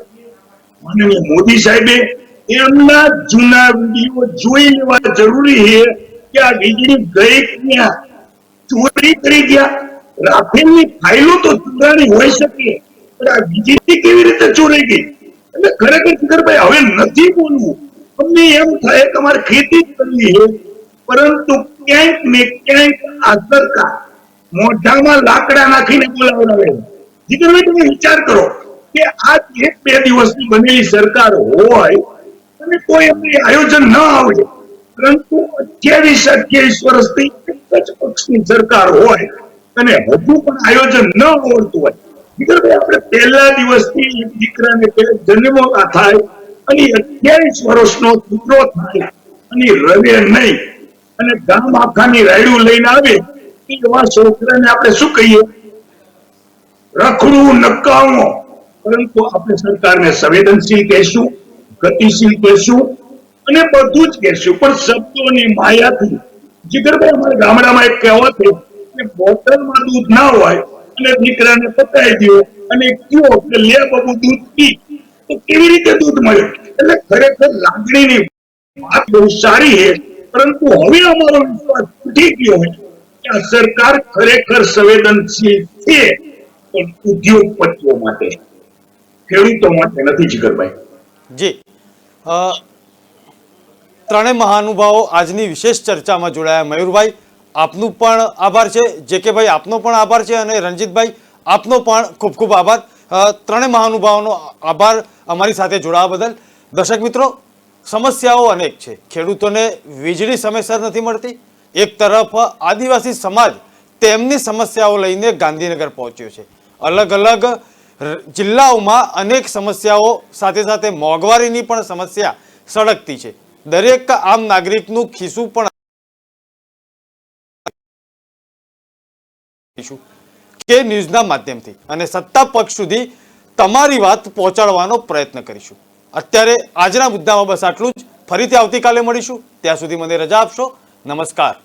માનનીય મોદી સાહેબે એમના જૂના વિડીયો જોઈ લેવા જરૂરી છે કે આ વીજળી ગઈ ક્યાં, ચોરી કરી ગયા. રાફેલની ફાઇલો તો ચોરાણી હોઈ શકે, પણ આ વીજળી કેવી રીતે ચોરાઈ ગઈ? એટલે ખરેખર જીગરભાઈ હવે નથી બોલવું, અમને એમ થાય કે અમારે ખેતી જ કરવી છે, પરંતુ ક્યાંક ને ક્યાંક આ સરકાર મોઢામાં લાકડા નાખીને બોલાવડાવે. જીગરભાઈ તમે વિચાર કરો કે આ 1-2 દિવસની બનેલી સરકાર હોય અને કોઈ એમની આયોજન ન આવડે, પરંતુ 28 વર્ષથી એક જ પક્ષની સરકાર હોય અને હજુ પણ આયોજન ન આવડતું હોય. જીગરભાઈ આપણે પહેલા દિવસથી એક દીકરાને જન્મ થાય અને 28 વર્ષનો દીકરો થાય અને રવે નહીં અને ગામ આખાની રાયડું લઈને આવે, એવા છોકરાને આપણે શું કહીએ? રખડું નકામો. પરંતુ આપણે સરકારને સંવેદનશીલ કહેશું, ગતિશીલ કહેશું અને બધું જ કહેશું, પણ શબ્દોની માયાથી. જીગરભાઈ અમારા ગામડામાં એક કહેવત છે કે બોટલમાં દૂધ ના હોય અને દીકરાને પતાવી દો અને કયો કે લે બાબુ દૂધ પી, તો કેવી રીતે દૂધ મળે? એટલે ખરેખર લાગણીની વાત બહુ સારી છે, પરંતુ હવે અમારો વિશ્વાસ તૂટી ગયો છે કે આ સરકાર ખરેખર સંવેદનશીલ છે, પણ ઉદ્યોગપતિઓ માટે, ખેડૂતો માટે નથી. જીગરભાઈ જી, ત્રણેય મહાનુભાવો આજની વિશેષ ચર્ચામાં જોડાયા. મયુરભાઈ આપનું પણ આભાર છે, જેકેભાઈ આપનો પણ આભાર છે અને રણજીતભાઈ આપનો પણ ખૂબ ખૂબ આભાર. ત્રણેય મહાનુભાવોનો આભાર અમારી સાથે જોડાવા બદલ. દર્શક મિત્રો, સમસ્યાઓ અનેક છે. ખેડૂતોને વીજળી સમયસર નથી મળતી, એક તરફ આદિવાસી સમાજ તેમની સમસ્યાઓ લઈને ગાંધીનગર પહોંચ્યો છે. અલગ અલગ જિલ્લાઓમાં અનેક સમસ્યાઓ સાથે સાથે મોંઘવારીની પણ સમસ્યા સળગતી છે. દરેક આમ નાગરિકનું ખિસ્સું પણ કે ન્યૂઝના માધ્યમથી અને સત્તા પક્ષ સુધી તમારી વાત પહોંચાડવાનો પ્રયત્ન કરીશું. અત્યારે આજના મુદ્દામાં બસ આટલું જ. ફરીથી આવતીકાલે મળીશું. ત્યાં સુધી મને રજા આપશો. નમસ્કાર.